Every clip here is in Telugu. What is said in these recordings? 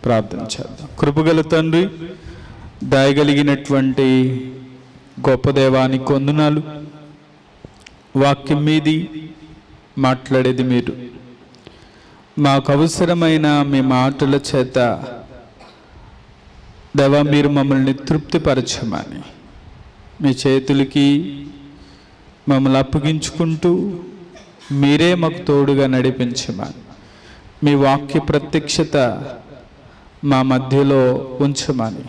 ప్రార్థన చేద్దాం. కృపగల తండ్రి, దయగలిగినటువంటి గొప్ప దేవానికి వందనాలు. వాక్యం మీది మాట్లాడేది మీరు. మాకు అవసరమైన మీ మాటల చేత దేవా మీరు మమ్మల్ని తృప్తిపరచమని మీ చేతులకి మమ్మల్ని అప్పగించుకుంటూ మీరే మాకు తోడుగా నడిపించమని, మీ వాక్య ప్రత్యక్షత మా మధ్యలో ఉంచమని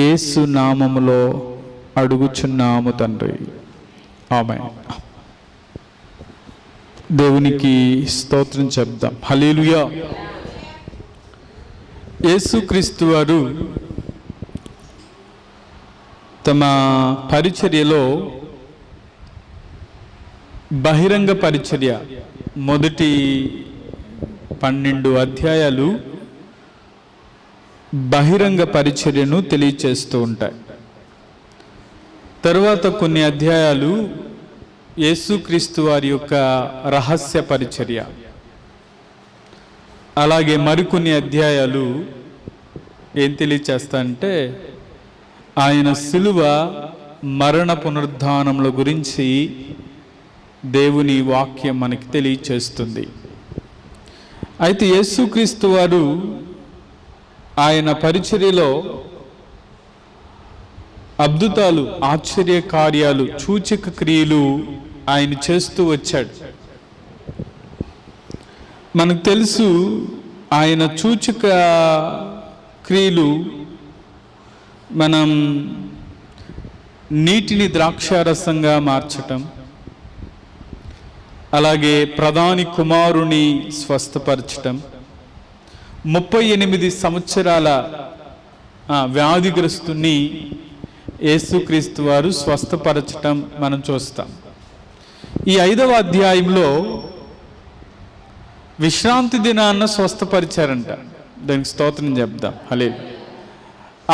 యేసు నామములో అడుగుచున్నాము తండ్రి, ఆమేన్. దేవునికి స్తోత్రం చెప్దాం. హల్లెలూయా. యేసుక్రీస్తు వారు తమ పరిచర్యలో బహిరంగ పరిచర్య మొదటి 12 అధ్యాయాలు బహిరంగ పరిచర్యను తెలియచేస్తూ ఉంటాయి. తరువాత కొన్ని అధ్యాయాలు యేసుక్రీస్తు వారి యొక్క రహస్య పరిచర్య, అలాగే మరికొన్ని అధ్యాయాలు ఏం తెలియచేస్తాయంటే ఆయన శిలువ మరణ పునరుద్ధానముల గురించి దేవుని వాక్యం మనకి తెలియచేస్తుంది. అయితే యేసుక్రీస్తు వారు ఆయన పరిచర్యలో అద్భుతాలు, ఆశ్చర్య కార్యాలు, సూచక క్రియలు ఆయన చేస్తూ వచ్చాడు. మనకు తెలుసు ఆయన సూచక క్రియలు, మనం నీటిని ద్రాక్షారసంగా మార్చటం, అలాగే ప్రధాని కుమారుని స్వస్థపరచటం, 38 సంవత్సరాల వ్యాధిగ్రస్తుని యేసుక్రీస్తు వారు స్వస్థపరచటం మనం చూస్తాం. ఈ 5వ అధ్యాయంలో విశ్రాంతి దినాన్న స్వస్థపరిచారంట. దానికి స్తోత్రం చెప్దాం. హల్లెలూయా.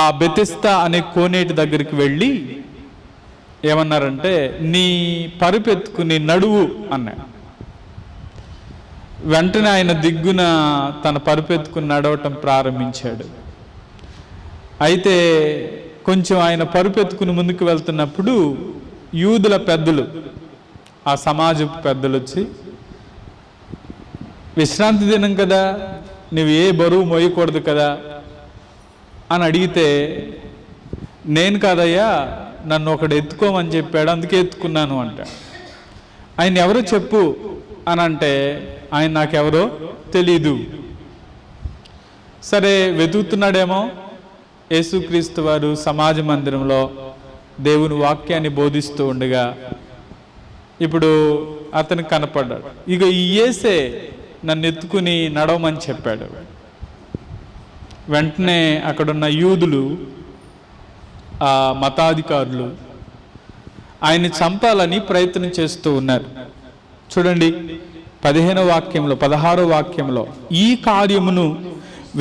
ఆ బెతెస్దా అనే కోనేటి దగ్గరికి వెళ్ళి ఏమన్నారంటే, నీ పరుపెత్తుకుని నడువు అన్నాడు. వెంటనే ఆయన దిగ్గున తన పరుపెత్తుకుని నడవటం ప్రారంభించాడు. అయితే కొంచెం ఆయన పరుపెత్తుకుని ముందుకు వెళ్తున్నప్పుడు యూదుల పెద్దలు, ఆ సమాజపు పెద్దలు వచ్చి, విశ్రాంతి దినం కదా, నువ్వు ఏ బరువు మోయకూడదు కదా అని అడిగితే, నేను కాదయ్యా, నన్ను ఒకడు ఎత్తుకోమని చెప్పాడు, అందుకే ఎత్తుకున్నాను అంట. ఆయన ఎవరో చెప్పు అని అంటే, ఆయన నాకెవరో తెలీదు. సరే వెతుకుతున్నాడేమో. యేసుక్రీస్తు వారు సమాజ మందిరంలో దేవుని వాక్యాన్ని బోధిస్తూ ఉండగా ఇప్పుడు అతను కనపడ్డాడు. ఇక ఈ యేసే నన్ను ఎత్తుకుని నడవమని చెప్పాడు. వెంటనే అక్కడున్న యూదులు, ఆ మతాధికారులు ఆయన్ని చంపాలని ప్రయత్నం చేస్తూ ఉన్నారు. చూడండి 15వ వాక్యంలో, 16వ వాక్యంలో, ఈ కార్యమును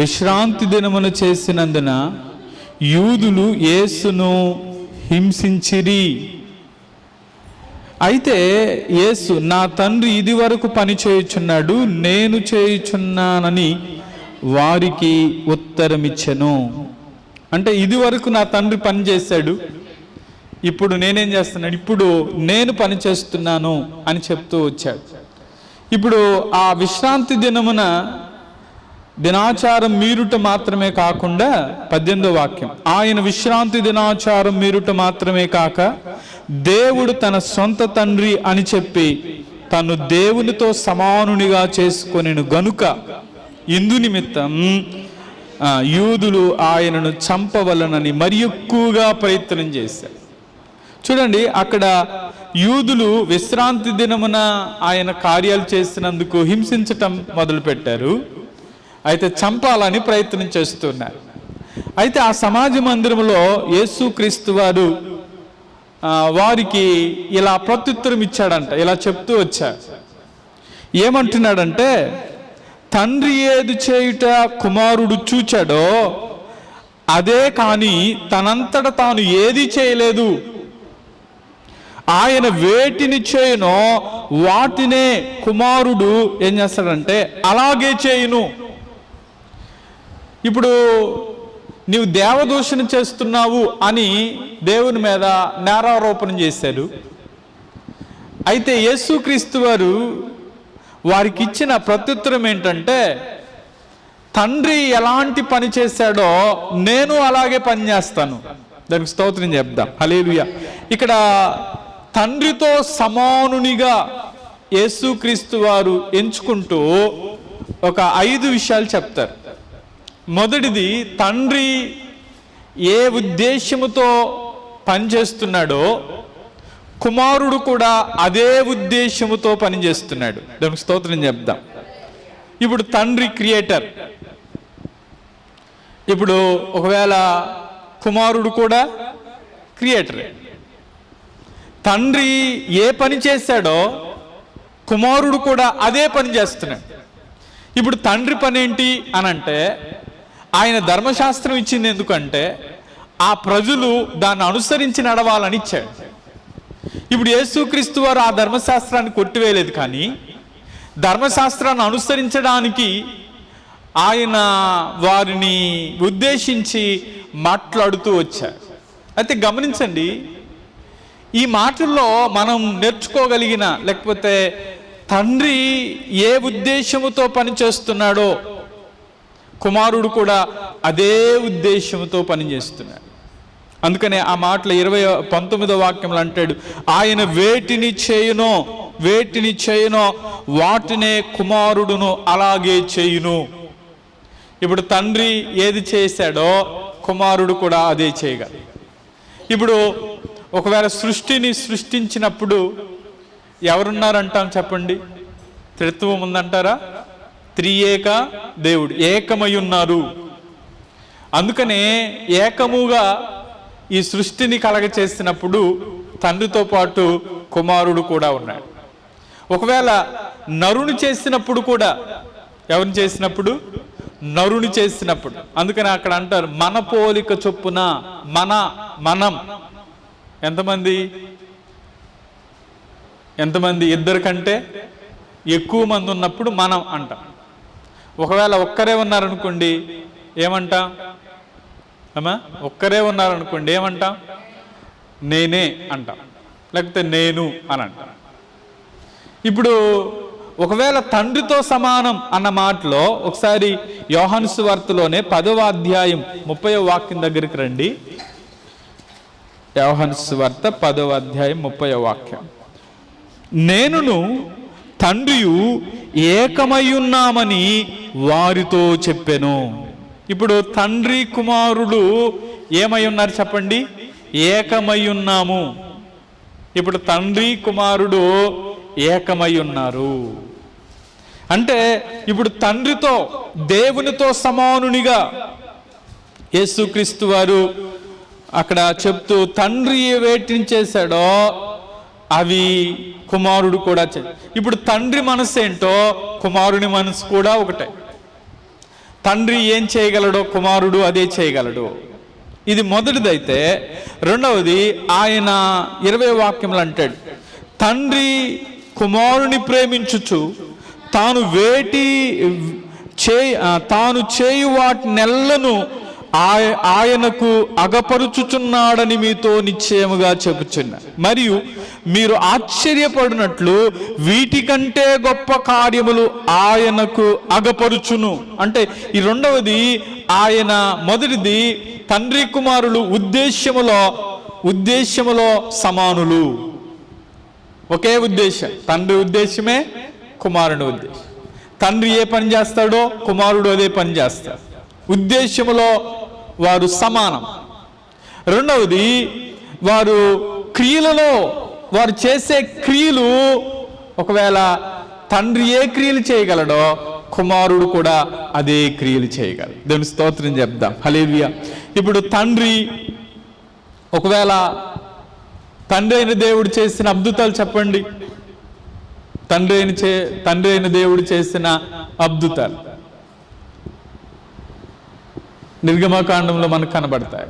విశ్రాంతి దినమున చేసినందున యూదులు యేసును హింసించిరి. అయితే యేసు, నా తండ్రి ఇది వరకు పని చేయుచున్నాడు, నేను చేయుచున్నానని వారికి ఉత్తరమిచ్చెను. అంటే ఇది వరకు నా తండ్రి పని చేశాడు, ఇప్పుడు నేనేం చేస్తున్నాడు, ఇప్పుడు నేను పని చేస్తున్నాను అని చెప్తూ వచ్చాడు. ఇప్పుడు ఆ విశ్రాంతి దినమున దినాచారం మీరుట మాత్రమే కాకుండా 18వ వాక్యం, ఆయన విశ్రాంతి దినాచారం మీరుట మాత్రమే కాక దేవుడు తన సొంత తండ్రి అని చెప్పి తను దేవునితో సమానునిగా చేసుకొనెను గనుక ఇందు నిమిత్తం యూదులు ఆయనను చంపవలనని మరి ఎక్కువగా ప్రయత్నం చేశారు. చూడండి, అక్కడ యూదులు విశ్రాంతి దినమున ఆయన కార్యాలు చేసినందుకు హింసించటం మొదలుపెట్టారు. అయితే చంపాలని ప్రయత్నం చేస్తున్నారు. అయితే ఆ సమాజ మందిరంలో యేసుక్రీస్తు వారు వారికి ఇలా ప్రత్యుత్తరం ఇచ్చాడంట. ఇలా చెప్తూ వచ్చారు. ఏమంటున్నాడంటే, తండ్రి ఏది చేయుట కుమారుడు చూచాడో అదే కానీ తనంతట తాను ఏది చేయలేదు. ఆయన వేటిని చేయునో వాటినే కుమారుడు ఏం చేస్తాడంటే అలాగే చేయును. ఇప్పుడు నీవు దేవదూషణ చేస్తున్నావు అని దేవుని మీద నేరారోపణ చేశారు. అయితే యేసుక్రీస్తు వారు వారికి ఇచ్చిన ప్రత్యుత్తరం ఏంటంటే, తండ్రి ఎలాంటి పని చేశాడో నేను అలాగే పని చేస్తాను. దానికి స్తోత్రం చెప్దాం. హల్లెలూయా. ఇక్కడ తండ్రితో సమానునిగా యేసుక్రీస్తు వారు ఎంచుకుంటూ ఒక 5 విషయాలు చెప్తారు. మొదటిది, తండ్రి ఏ ఉద్దేశముతో పనిచేస్తున్నాడో కుమారుడు కూడా అదే ఉద్దేశముతో పనిచేస్తున్నాడు. దానికి స్తోత్రం చెప్దాం. ఇప్పుడు తండ్రి క్రియేటర్, ఇప్పుడు ఒకవేళ కుమారుడు కూడా క్రియేటరే. తండ్రి ఏ పని చేశాడో కుమారుడు కూడా అదే పని చేస్తున్నాడు. ఇప్పుడు తండ్రి పని ఏంటి అని అంటే, ఆయన ధర్మశాస్త్రం ఇచ్చింది ఎందుకంటే ఆ ప్రజలు దాన్ని అనుసరించి నడవాలని ఇచ్చాడు. ఇప్పుడు యేసుక్రీస్తు వారు ఆ ధర్మశాస్త్రాన్ని కొట్టివేయలేదు, కానీ ధర్మశాస్త్రాన్ని అనుసరించడానికి ఆయన వారిని ఉద్దేశించి మాట్లాడుతూ వచ్చారు. అయితే గమనించండి, ఈ మాటల్లో మనం నేర్చుకోగలిగిన, లేకపోతే తండ్రి ఏ ఉద్దేశముతో పనిచేస్తున్నాడో కుమారుడు కూడా అదే ఉద్దేశంతో పనిచేస్తున్నాడు. అందుకనే ఆ మాటలు 19వ వాక్యంలో అంటాడు, ఆయన వేటిని చేయునో వాటినే కుమారుడును అలాగే చేయును. ఇప్పుడు తండ్రి ఏది చేశాడో కుమారుడు కూడా అదే చేయగలడు. ఇప్పుడు ఒకవేళ సృష్టిని సృష్టించినప్పుడు ఎవరున్నారంటాం చెప్పండి? త్రిత్వం ఉందంటారా? త్రియేక దేవుడు ఏకమై ఉన్నారు. అందుకనే ఏకముగా ఈ సృష్టిని కలగచేసినప్పుడు తండ్రితో పాటు కుమారుడు కూడా ఉన్నాడు. ఒకవేళ నరుని చేసినప్పుడు కూడా, ఎవరిని చేసినప్పుడు? నరుని చేసినప్పుడు. అందుకని అక్కడ అంటారు, మన పోలిక చొప్పున, మనం ఎంతమంది? 2 కంటే ఎక్కువ మంది ఉన్నప్పుడు మనం అంటాం. ఒకవేళ ఒక్కరే ఉన్నారనుకోండి ఏమంటాం? ఒక్కరే ఉన్నారనుకోండి ఏమంటాం? నేనే అంటాం, లేకపోతే నేను అని అంటాం. ఇప్పుడు ఒకవేళ తండ్రితో సమానం అన్న మాటలో ఒకసారి యోహాను సువార్తలోనే 10వ అధ్యాయం 30వ వాక్యం దగ్గరికి రండి. యోహాను సువార్త 10వ అధ్యాయం 30వ వాక్యం. నేనును తండ్రియు ఏకమై ఉన్నామని వారితో చెప్పెను. ఇప్పుడు తండ్రి కుమారుడు ఏమై ఉన్నారు చెప్పండి? ఏకమై ఉన్నాము. ఇప్పుడు తండ్రి కుమారుడు ఏకమై ఉన్నారు అంటే, ఇప్పుడు తండ్రితో, దేవునితో సమానునిగా యేసుక్రీస్తు వారు అక్కడ చెప్తూ, తండ్రి వేటిని చేశాడో అవి కుమారుడు కూడా ఇప్పుడు తండ్రి మనసు ఏంటో కుమారుని మనసు కూడా ఒకటే. తండ్రి ఏం చేయగలడో కుమారుడు అదే చేయగలడు. ఇది మొదటిదైతే, రెండవది ఆయన 20వ వాక్యంలో అంటాడు, తండ్రి కుమారుని ప్రేమించుచు తాను చేయు వాటినెల్లను ఆయనకు అగపరుచుచున్నాడని మీతో నిశ్చయముగా చెప్పుచున్నా, మరియు మీరు ఆశ్చర్యపడినట్లు వీటికంటే గొప్ప కార్యములు ఆయనకు అగపరుచును. అంటే ఈ రెండవది ఆయన, మొదటిది తండ్రి కుమారులు ఉద్దేశ్యములో సమానులు. ఒకే ఉద్దేశం, తండ్రి ఉద్దేశమే కుమారుని ఉద్దేశం. తండ్రి ఏ పని చేస్తాడో కుమారుడు అదే పని చేస్తాడు. ఉద్దేశములో వారు సమానం. రెండవది, వారు క్రియలలో, వారు చేసే క్రియలు, ఒకవేళ తండ్రి ఏ క్రియలు చేయగలడో కుమారుడు కూడా అదే క్రియలు చేయగలడు. దేవుని స్తోత్రం చెప్దాం. హల్లెలూయా. ఇప్పుడు తండ్రి, ఒకవేళ తండ్రి అయిన దేవుడు చేసిన అద్భుతాలు చెప్పండి. తండ్రి అయిన దేవుడు చేసిన అద్భుతాలు నిర్గమకాండంలో మనకు కనబడతాయి.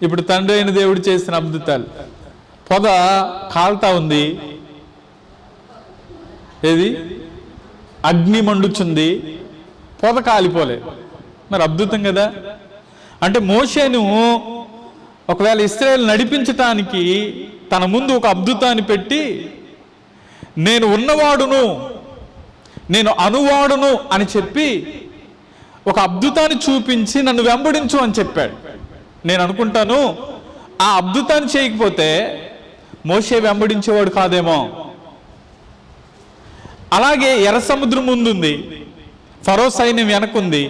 ఇప్పుడు తండ్రి అయిన దేవుడు చేసిన అద్భుతాలు, పొగ కాలుతా ఉంది, ఏది? అగ్ని మండుచుంది, పొగ కాలిపోలేదు. మరి అద్భుతం కదా. అంటే మోషేను ఒకవేళ ఇశ్రాయేలు నడిపించటానికి తన ముందు ఒక అద్భుతాన్ని పెట్టి, నేను ఉన్నవాడును, నేను అనువాడును అని చెప్పి ఒక అద్భుతాన్ని చూపించి నన్ను వెంబడించు అని చెప్పాడు. నేను అనుకుంటాను ఆ అద్భుతాన్ని చేయకపోతే మోషే వెంబడించేవాడు కాదేమో. అలాగే ఎర్ర సముద్రం ముందుంది, ఫరో సైన్యం వెనకుంది.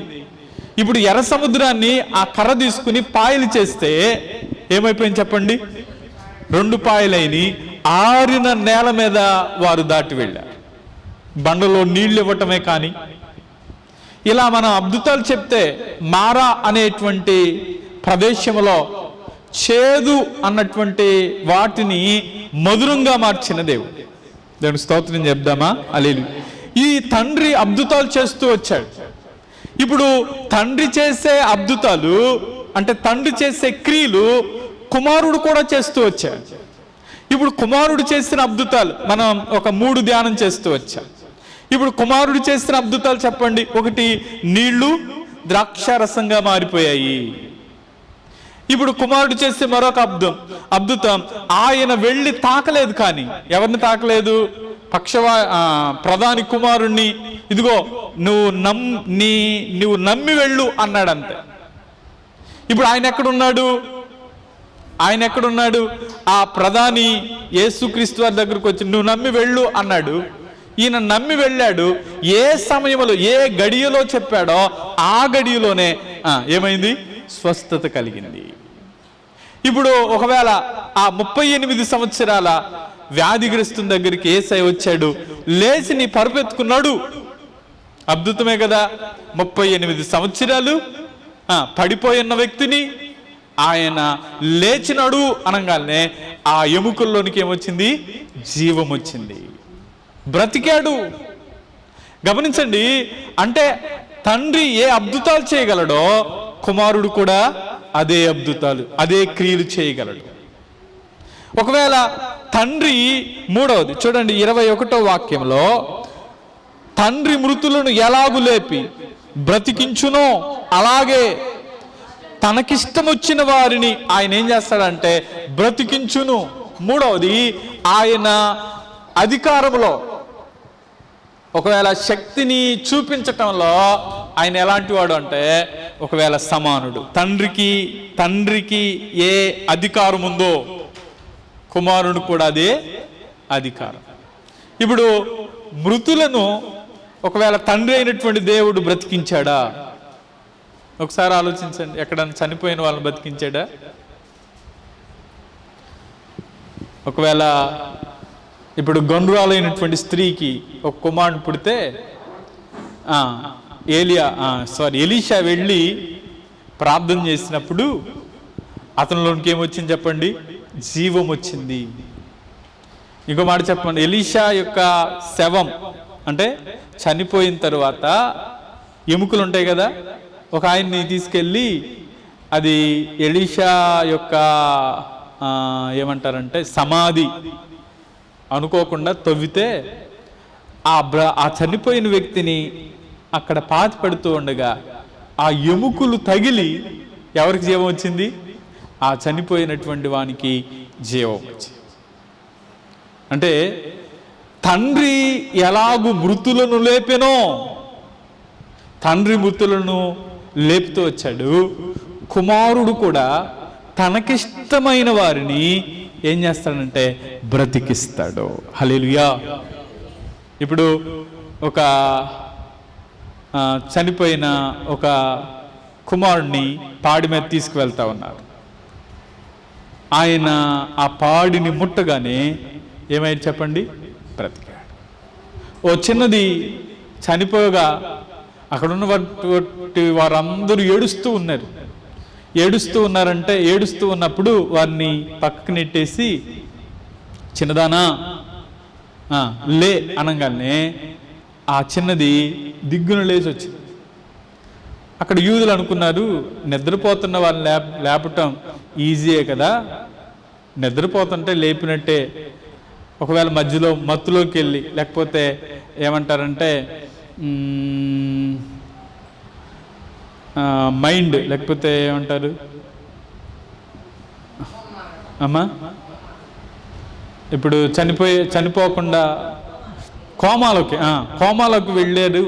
ఇప్పుడు ఎర్ర సముద్రాన్ని ఆ కర్ర తీసుకుని పాయలు చేస్తే ఏమైపోయింది చెప్పండి? 2 పాయలైని ఆరిన నేల మీద వారు దాటి వెళ్ళారు. బండలో నీళ్లు ఇవ్వటమే కానీ, ఇలా మనం అద్భుతాలు చెప్తే మారా అనేటువంటి ప్రదేశంలో చేదు అన్నటువంటి వాటిని మధురంగా మార్చిన దేవుడు. దేవుని స్తోత్రం చెప్దామా? హల్లెలూయా. ఈ తండ్రి అద్భుతాలు చేస్తూ వచ్చాడు. ఇప్పుడు తండ్రి చేసే అద్భుతాలు అంటే తండ్రి చేసే క్రియలు కుమారుడు కూడా చేస్తూ వచ్చాడు. ఇప్పుడు కుమారుడు చేసిన అద్భుతాలు మనం ఒక 3 ధ్యానం చేస్తూ వచ్చాం. ఇప్పుడు కుమారుడు చేసిన అద్భుతాలు చెప్పండి. ఒకటి, నీళ్లు ద్రాక్షారసంగా మారిపోయాయి. ఇప్పుడు కుమారుడు చేసే మరొక అద్భుతం, ఆయన వెళ్ళి తాకలేదు. కానీ ఎవరిని తాకలేదు? ప్రధాని కుమారుణ్ణి. ఇదిగో నువ్వు నమ్మి వెళ్ళు అన్నాడంతే. ఇప్పుడు ఆయన ఎక్కడున్నాడు? ఆ ప్రధాని యేసుక్రీస్తు వారి దగ్గరకు వచ్చి నువ్వు నమ్మి వెళ్ళు అన్నాడు. ఈయన నమ్మి వెళ్ళాడు. ఏ సమయంలో ఏ గడియలో చెప్పాడో ఆ గడియలోనే ఏమైంది? స్వస్థత కలిగింది. ఇప్పుడు ఒకవేళ ఆ 38 సంవత్సరాల వ్యాధిగ్రస్తుని దగ్గరికి యేసయ్య వచ్చాడు, లేచి నీ పరుపెత్తుకున్నాడు. అద్భుతమే కదా. 38 సంవత్సరాలు పడిపోయిన వ్యక్తిని ఆయన లేచినాడు అనగానే ఆ ఎముకల్లోనికి ఏమొచ్చింది? జీవం వచ్చింది, బ్రతికాడు. గమనించండి, అంటే తండ్రి ఏ అద్భుతాలు చేయగలడో కుమారుడు కూడా అదే అద్భుతాలు, అదే క్రియలు చేయగలడు. ఒకవేళ తండ్రి మూడవది చూడండి, 21వ వాక్యంలో తండ్రి మృతులను ఎలాగు లేపి బ్రతికించునో అలాగే తనకిష్టం వచ్చిన వారిని ఆయన ఏం చేస్తాడంటే బ్రతికించును. మూడవది, ఆయన అధికారంలో ఒకవేళ శక్తిని చూపించటంలో ఆయన ఎలాంటి వాడు అంటే ఒకవేళ సమానుడు. తండ్రికి ఏ అధికారం ఉందో కుమారుడు కూడా అదే అధికారం. ఇప్పుడు మృతులను ఒకవేళ తండ్రి అయినటువంటి దేవుడు బ్రతికించాడా? ఒకసారి ఆలోచించండి. ఎక్కడన్నా చనిపోయిన వాళ్ళని బ్రతికించాడా? ఒకవేళ ఇప్పుడు గొండ్రాలైనటువంటి స్త్రీకి ఒక కుమారుడు పుడితే ఎలీషా వెళ్ళి ప్రార్థన చేసినప్పుడు అతనిలోనికి ఏమొచ్చింది చెప్పండి? జీవం వచ్చింది. ఇంకో మాట చెప్పండి, ఎలీషా యొక్క శవం అంటే చనిపోయిన తరువాత ఎముకలు ఉంటాయి కదా, ఒక ఆయన్ని తీసుకెళ్ళి అది ఎలీషా యొక్క ఏమంటారంటే సమాధి అనుకోకుండా తవ్వితే ఆ చనిపోయిన వ్యక్తిని అక్కడ పాతి పెడుతూ ఉండగా ఆ ఎముకలు తగిలి ఎవరికి జీవం వచ్చింది? ఆ చనిపోయినటువంటి వానికి జీవం వచ్చింది. అంటే తండ్రి ఎలాగు మృతులను లేపెనో, తండ్రి మృతులను లేపుతూ వచ్చాడు, కుమారుడు కూడా తనకిష్టమైన వారిని ఏం చేస్తాడంటే బ్రతికిస్తాడు. హల్లెలూయా. ఇప్పుడు ఒక చనిపోయిన ఒక కుమారుడిని పాడి మీద తీసుకువెళ్తా ఉన్నారు. ఆయన ఆ పాడిని ముట్టగానే ఏమైంది చెప్పండి? బ్రతికాడు. ఓ చిన్నది చనిపోగా అక్కడున్న వారందరూ ఏడుస్తూ ఉన్నప్పుడు వారిని పక్కకు నెట్టేసి చిన్నదానా లే అనగానే ఆ చిన్నది దిగ్గున లేచి వచ్చింది. అక్కడ యూదులు అనుకున్నారు, నిద్రపోతున్న వాళ్ళని లేపటం ఈజీయే కదా, నిద్రపోతుంటే లేపినట్టే. ఒకవేళ మధ్యలో మత్తులోకి వెళ్ళి లేకపోతే ఏమంటారంటే మైండ్, లేకపోతే ఏమంటారు అమ్మా, ఇప్పుడు చనిపోకుండా కోమాలోకి వెళ్ళారు.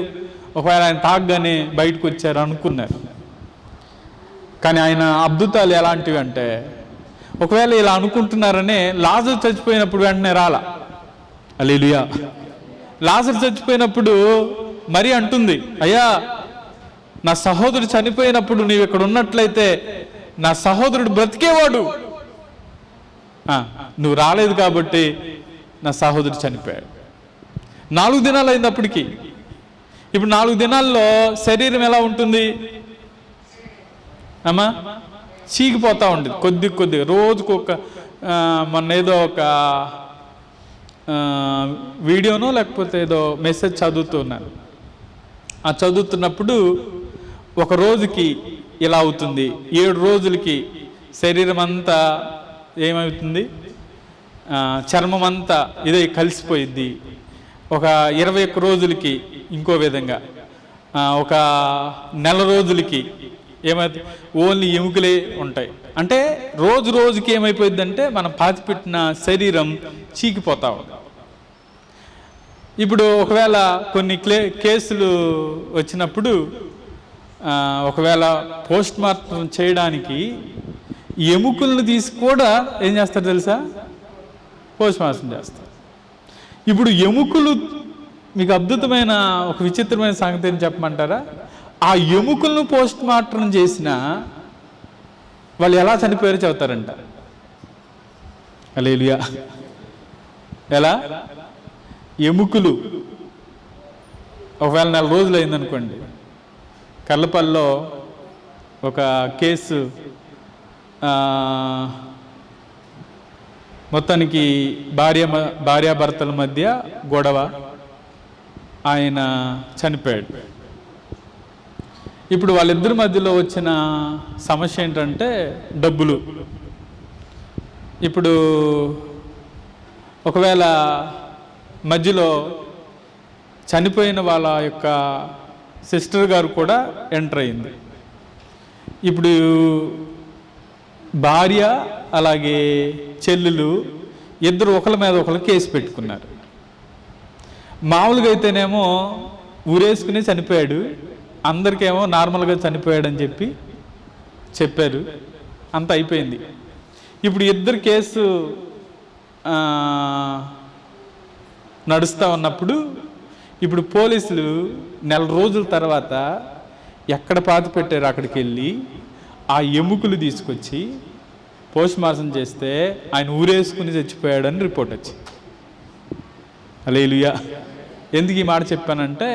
ఒకవేళ ఆయన తాగ్గానే బయటకు వచ్చారు అనుకున్నారు. కానీ ఆయన అద్భుతాలు ఎలాంటివి అంటే, ఒకవేళ ఇలా అనుకుంటున్నారనే లాజరు చచ్చిపోయినప్పుడు వెంటనే రాలా. హల్లెలూయా. లాజరు చచ్చిపోయినప్పుడు మరి అంటుంది, అయ్యా నా సహోదరుడు చనిపోయినప్పుడు నీవు ఇక్కడ ఉన్నట్లయితే నా సహోదరుడు బ్రతికేవాడు, నువ్వు రాలేదు కాబట్టి నా సహోదరుడు చనిపోయాడు. 4 దినాలు అయింది అప్పటికి. ఇప్పుడు 4 దినాల్లో శరీరం ఎలా ఉంటుంది అమ్మా? చీకిపోతూ ఉండేది కొద్ది రోజుకు మొన్న ఏదో ఒక వీడియోనో లేకపోతే ఏదో మెసేజ్ చదువుతున్నాను. ఆ చదువుతున్నప్పుడు ఒక రోజుకి ఇలా అవుతుంది, 7 రోజులకి శరీరం అంతా ఏమవుతుంది, చర్మం అంతా ఇదే కలిసిపోయిద్ది. ఒక 21 రోజులకి ఇంకో విధంగా, ఒక నెల రోజులకి ఏమైతే ఓన్లీ ఎముకలే ఉంటాయి. అంటే రోజుకి ఏమైపోయింది అంటే మనం పాతిపెట్టిన శరీరం చీకిపోతా ఉంది. ఇప్పుడు ఒకవేళ కొన్ని కేసులు వచ్చినప్పుడు ఒకవేళ పోస్ట్ మార్టం చేయడానికి ఎముకలను తీసి కూడా ఏం చేస్తారు తెలుసా, పోస్ట్ మార్టం చేస్తారు. ఇప్పుడు ఎముకలు, మీకు అద్భుతమైన ఒక విచిత్రమైన సంగతిని చెప్పమంటారా? ఆ ఎముకలను పోస్ట్ మార్టం చేసిన వాళ్ళు ఎలా చనిపోయారో చెబుతారంట. హల్లెలూయా. ఎలా? ఎముకలు ఒకవేళ 4 రోజులు అయిందనుకోండి, కల్లపల్లిలో ఒక కేసు, మొత్తానికి భార్యాభర్తల మధ్య గొడవ, ఆయన చనిపోయాడు. ఇప్పుడు వాళ్ళిద్దరి మధ్యలో వచ్చిన సమస్య ఏంటంటే డబ్బులు. ఇప్పుడు ఒకవేళ మధ్యలో చనిపోయిన వాళ్ళ యొక్క సిస్టర్ గారు కూడా ఎంటర్ అయింది. ఇప్పుడు భార్య అలాగే చెల్లెలు ఇద్దరు ఒకళ్ళ మీద ఒకళ్ళు కేసు పెట్టుకున్నారు. మామూలుగా అయితేనేమో ఊరేసుకుని చనిపోయాడు, అందరికేమో నార్మల్గా చనిపోయాడని చెప్పారు, అంత అయిపోయింది. ఇప్పుడు ఇద్దరు కేసు నడుస్తూ ఉన్నప్పుడు ఇప్పుడు పోలీసులు 4 రోజుల తర్వాత ఎక్కడ పాతి పెట్టారు అక్కడికి వెళ్ళి ఆ ఎముకలు తీసుకొచ్చి పోస్ట్ మార్టం చేస్తే ఆయన ఊరేసుకుని చచ్చిపోయాడని రిపోర్ట్ వచ్చింది. హల్లెలూయా. ఎందుకు ఈ మాట చెప్పానంటే,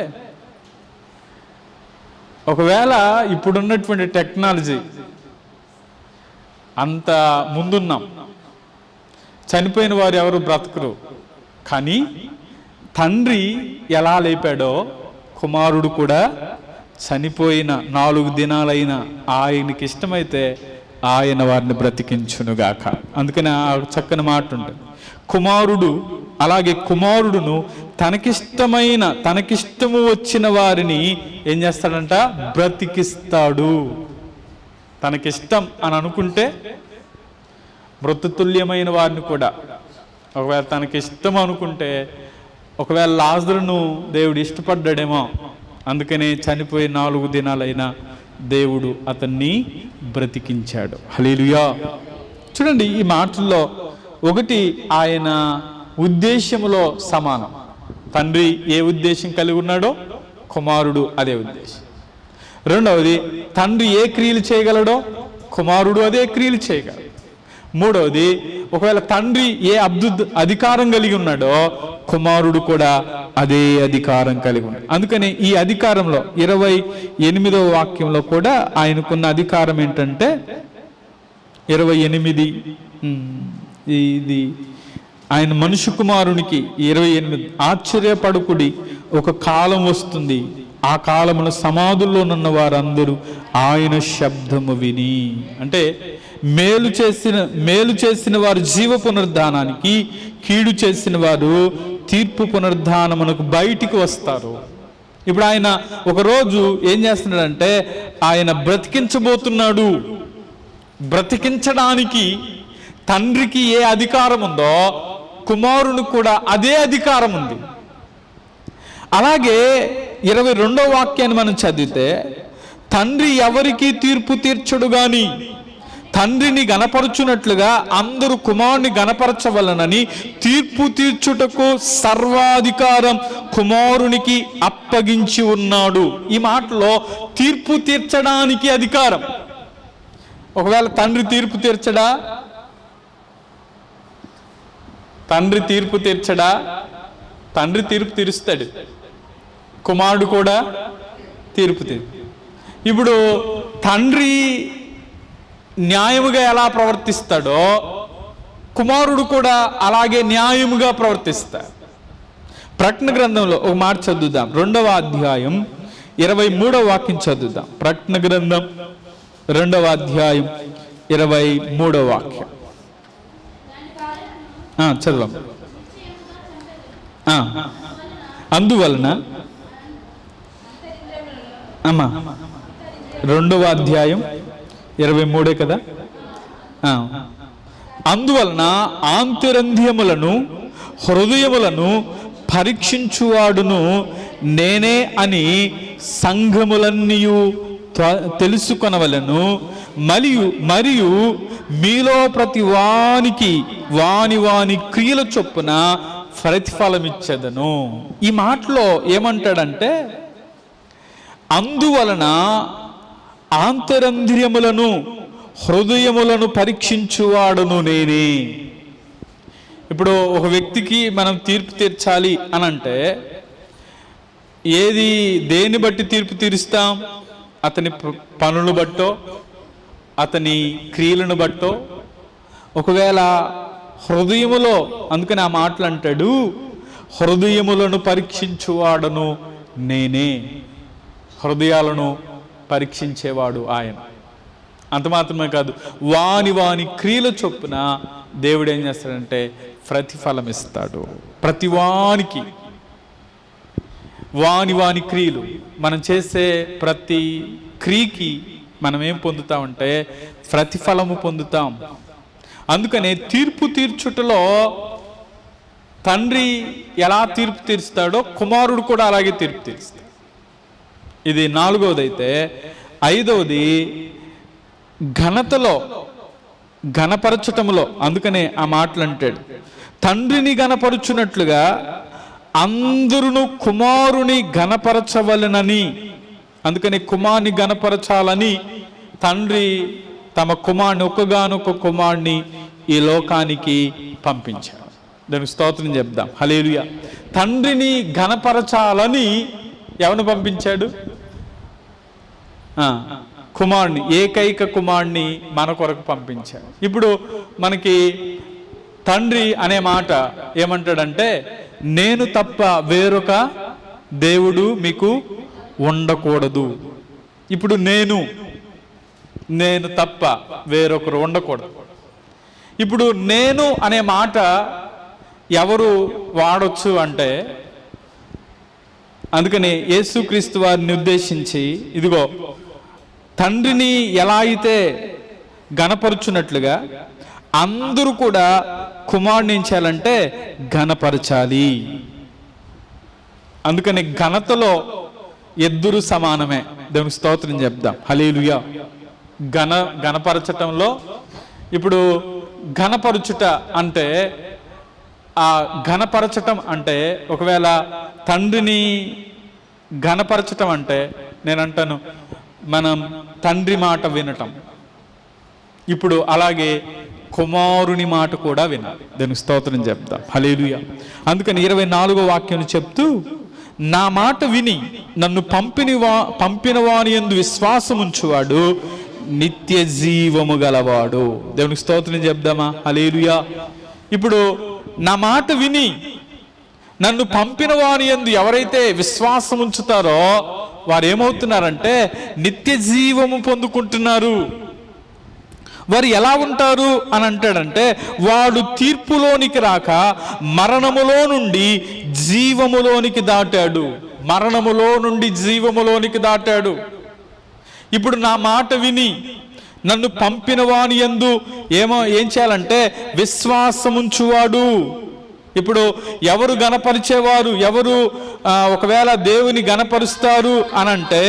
ఒకవేళ ఇప్పుడున్నటువంటి టెక్నాలజీ అంత ముందున్నాం, చనిపోయిన వారు ఎవరు బ్రతకరు, కానీ తండ్రి ఎలా లేపాడో కుమారుడు కూడా చనిపోయిన 4 దినాలైనా ఆయనకి ఇష్టమైతే ఆయన వారిని బ్రతికించునుగాక. అందుకని ఆ చక్కని మాట ఉంటుంది, కుమారుడు అలాగే కుమారుడును తనకిష్టము వచ్చిన వారిని ఏం చేస్తాడంట, బ్రతికిస్తాడు. తనకిష్టం అని అనుకుంటే మృతతుల్యమైన వారిని కూడా, ఒకవేళ తనకిష్టం అనుకుంటే, ఒకవేళ లాజరును దేవుడు ఇష్టపడ్డాడేమో, అందుకనే చనిపోయి 4 దినాలైనా దేవుడు అతన్ని బ్రతికించాడు. హల్లెలూయా. చూడండి, ఈ మాటల్లో ఒకటి ఆయన ఉద్దేశములో సమానం. తండ్రి ఏ ఉద్దేశం కలిగి ఉన్నాడో కుమారుడు అదే ఉద్దేశం. రెండవది, తండ్రి ఏ క్రియలు చేయగలడో కుమారుడు అదే క్రియలు చేయగలడు. మూడవది, ఒకవేళ తండ్రి ఏ అధికారం కలిగి ఉన్నాడో కుమారుడు కూడా అదే అధికారం కలిగి ఉన్నాడు. అందుకని ఈ అధికారంలో 28వ వాక్యంలో కూడా ఆయనకున్న అధికారం ఏంటంటే 28 ఇది ఆయన మనుష్య కుమారునికి 28 ఆశ్చర్యపడుకుడి, ఒక కాలం వస్తుంది, ఆ కాలమున సమాధుల్లోనున్న వారందరూ ఆయన శబ్దము విని, అంటే మేలు చేసిన వారు జీవ పునరుద్ధానానికి, కీడు చేసిన వారు తీర్పు పునరుద్ధానమునకు బయటికి వస్తారు. ఇప్పుడు ఆయన ఒకరోజు ఏం చేస్తున్నాడంటే ఆయన బ్రతికించబోతున్నాడు. బ్రతికించడానికి తండ్రికి ఏ అధికారం ఉందో కుమారునికి కూడా అదే అధికారం ఉంది. అలాగే 22వ వాక్యాన్ని మనం చదివితే, తండ్రి ఎవరికి తీర్పు తీర్చడు గాని తండ్రిని గణపరచునట్లుగా అందరూ కుమారుని గణపరచవలనని తీర్పు తీర్చుటకు సర్వాధికారం కుమారునికి అప్పగించి ఉన్నాడు. ఈ మాటలో తీర్పు తీర్చడానికి అధికారం. ఒకవేళ తండ్రి తీర్పు తీర్చడా? తండ్రి తీర్పు తీర్చడా? తండ్రి తీర్పు తీరుస్తాడు, కుమారుడు కూడా తీర్పు ఇప్పుడు తండ్రి న్యాయముగా ఎలా ప్రవర్తిస్తాడో కుమారుడు కూడా అలాగే న్యాయముగా ప్రవర్తిస్తాడు. ప్రకటన గ్రంథంలో ఒక మాట చదువుదాం. 2వ అధ్యాయం 23వ వాక్యం చదువుదాం. ప్రకటన గ్రంథం 2వ అధ్యాయం 23వ వాక్యం చదవం. అందువలన అమ్మా 2వ అధ్యాయం 23 కదా. అందువలన ఆంతరంధ్యములను హృదయములను పరీక్షించువాడును నేనే అని సంఘములన్నీ తెలుసుకొనవలెను. మరియు మీలో ప్రతి వానికి వాని క్రియల చొప్పున ప్రతిఫలమిచ్చేదను. ఈ మాటలో ఏమంటాడంటే, అందువలన ఆంతరంధ్యములను హృదయములను పరీక్షించువాడును నేనే. ఇప్పుడు ఒక వ్యక్తికి మనం తీర్పు తీర్చాలి అని అంటే దేన్ని బట్టి తీర్పు తీరుస్తాం? అతని పనులు బట్టో, అతని క్రియలను బట్టో. ఒకవేళ హృదయములో, అందుకని ఆ మాటలు అంటాడు, హృదయములను పరీక్షించువాడను నేనే. హృదయాలను పరీక్షించేవాడు ఆయన. అంత మాత్రమే కాదు, వాని క్రియల చొప్పున దేవుడు ఏం చేస్తాడంటే ప్రతిఫలం ఇస్తాడు. ప్రతివానికి వాని క్రియలు, మనం చేసే ప్రతి క్రియకి మనం ఏం పొందుతామంటే ప్రతిఫలము పొందుతాం. అందుకనే తీర్పు తీర్చుటలో తండ్రి ఎలా తీర్పు తీరుస్తాడో కుమారుడు కూడా అలాగే తీర్పు తీరుస్తాడు. ఇది 4వది. అయితే 5వది ఘనతలో, ఘనపరచటములో. అందుకనే ఆ మాటలు అంటాడు, తండ్రిని ఘనపరచునట్లుగా అందరూ కుమారుని ఘనపరచవలెనని. అందుకని కుమారుని ఘనపరచాలని తండ్రి తమ కుమారుని, ఒక్కగానొక్క కుమారుని ఈ లోకానికి పంపించాడు. దానికి స్తోత్రం చెప్దాం. హల్లెలూయా. తండ్రిని ఘనపరచాలని ఎవరిని పంపించాడు? కుమారుని, ఏకైక కుమారుని మన కొరకు పంపించాడు. ఇప్పుడు మనకి తండ్రి అనే మాట ఏమంటాడంటే, నేను తప్ప వేరొక దేవుడు మీకు ఉండకూడదు. ఇప్పుడు నేను తప్ప వేరొకరు ఉండకూడదు. ఇప్పుడు నేను అనే మాట ఎవరు వాడొచ్చు అంటే, అందుకని యేసుక్రీస్తు వారిని ఉద్దేశించి, ఇదిగో తండ్రిని ఎలా అయితే ఘనపరచునట్లుగా అందరూ కూడా కుమారుని ఏం చేయాలంటే ఘనపరచాలి. అందుకని ఘనతలో ఇద్దరు సమానమే. దేవునికి స్తోత్రం చెప్దాం. హల్లెలూయా. ఘనపరచటంలో, ఇప్పుడు ఘనపరచుట అంటే, ఆ ఘనపరచటం అంటే, ఒకవేళ తండ్రిని ఘనపరచటం అంటే, నేను అంటాను మనం తండ్రి మాట వినటం. ఇప్పుడు అలాగే కుమారుని మాట కూడా వినాలి. దానికి స్తోత్రం చెప్తాం. హల్లెలూయా. అందుకని 24వ వాక్యం చెప్తూ, నా మాట విని నన్ను పంపిన వాని యందు విశ్వాసం ఉంచువాడు నిత్య జీవము గలవాడు. దేవునికి స్తోత్రం చెప్దామా? హల్లెలూయా. ఇప్పుడు నా మాట విని నన్ను పంపిన వాని యందు ఎవరైతే విశ్వాసం ఉంచుతారో వారు ఏమవుతున్నారంటే నిత్య జీవము పొందుకుంటున్నారు. వారు ఎలా ఉంటారు అని అంటాడంటే, వాడు తీర్పులోనికి రాక మరణములో నుండి జీవములోనికి దాటాడు. మరణములో నుండి జీవములోనికి దాటాడు. ఇప్పుడు నా మాట విని నన్ను పంపిన వాని యందు ఏం చేయాలంటే విశ్వాసముంచువాడు. ఇప్పుడు ఎవరు గణపరిచేవారు, ఎవరు ఒకవేళ దేవుని గణపరుస్తారు అనంటే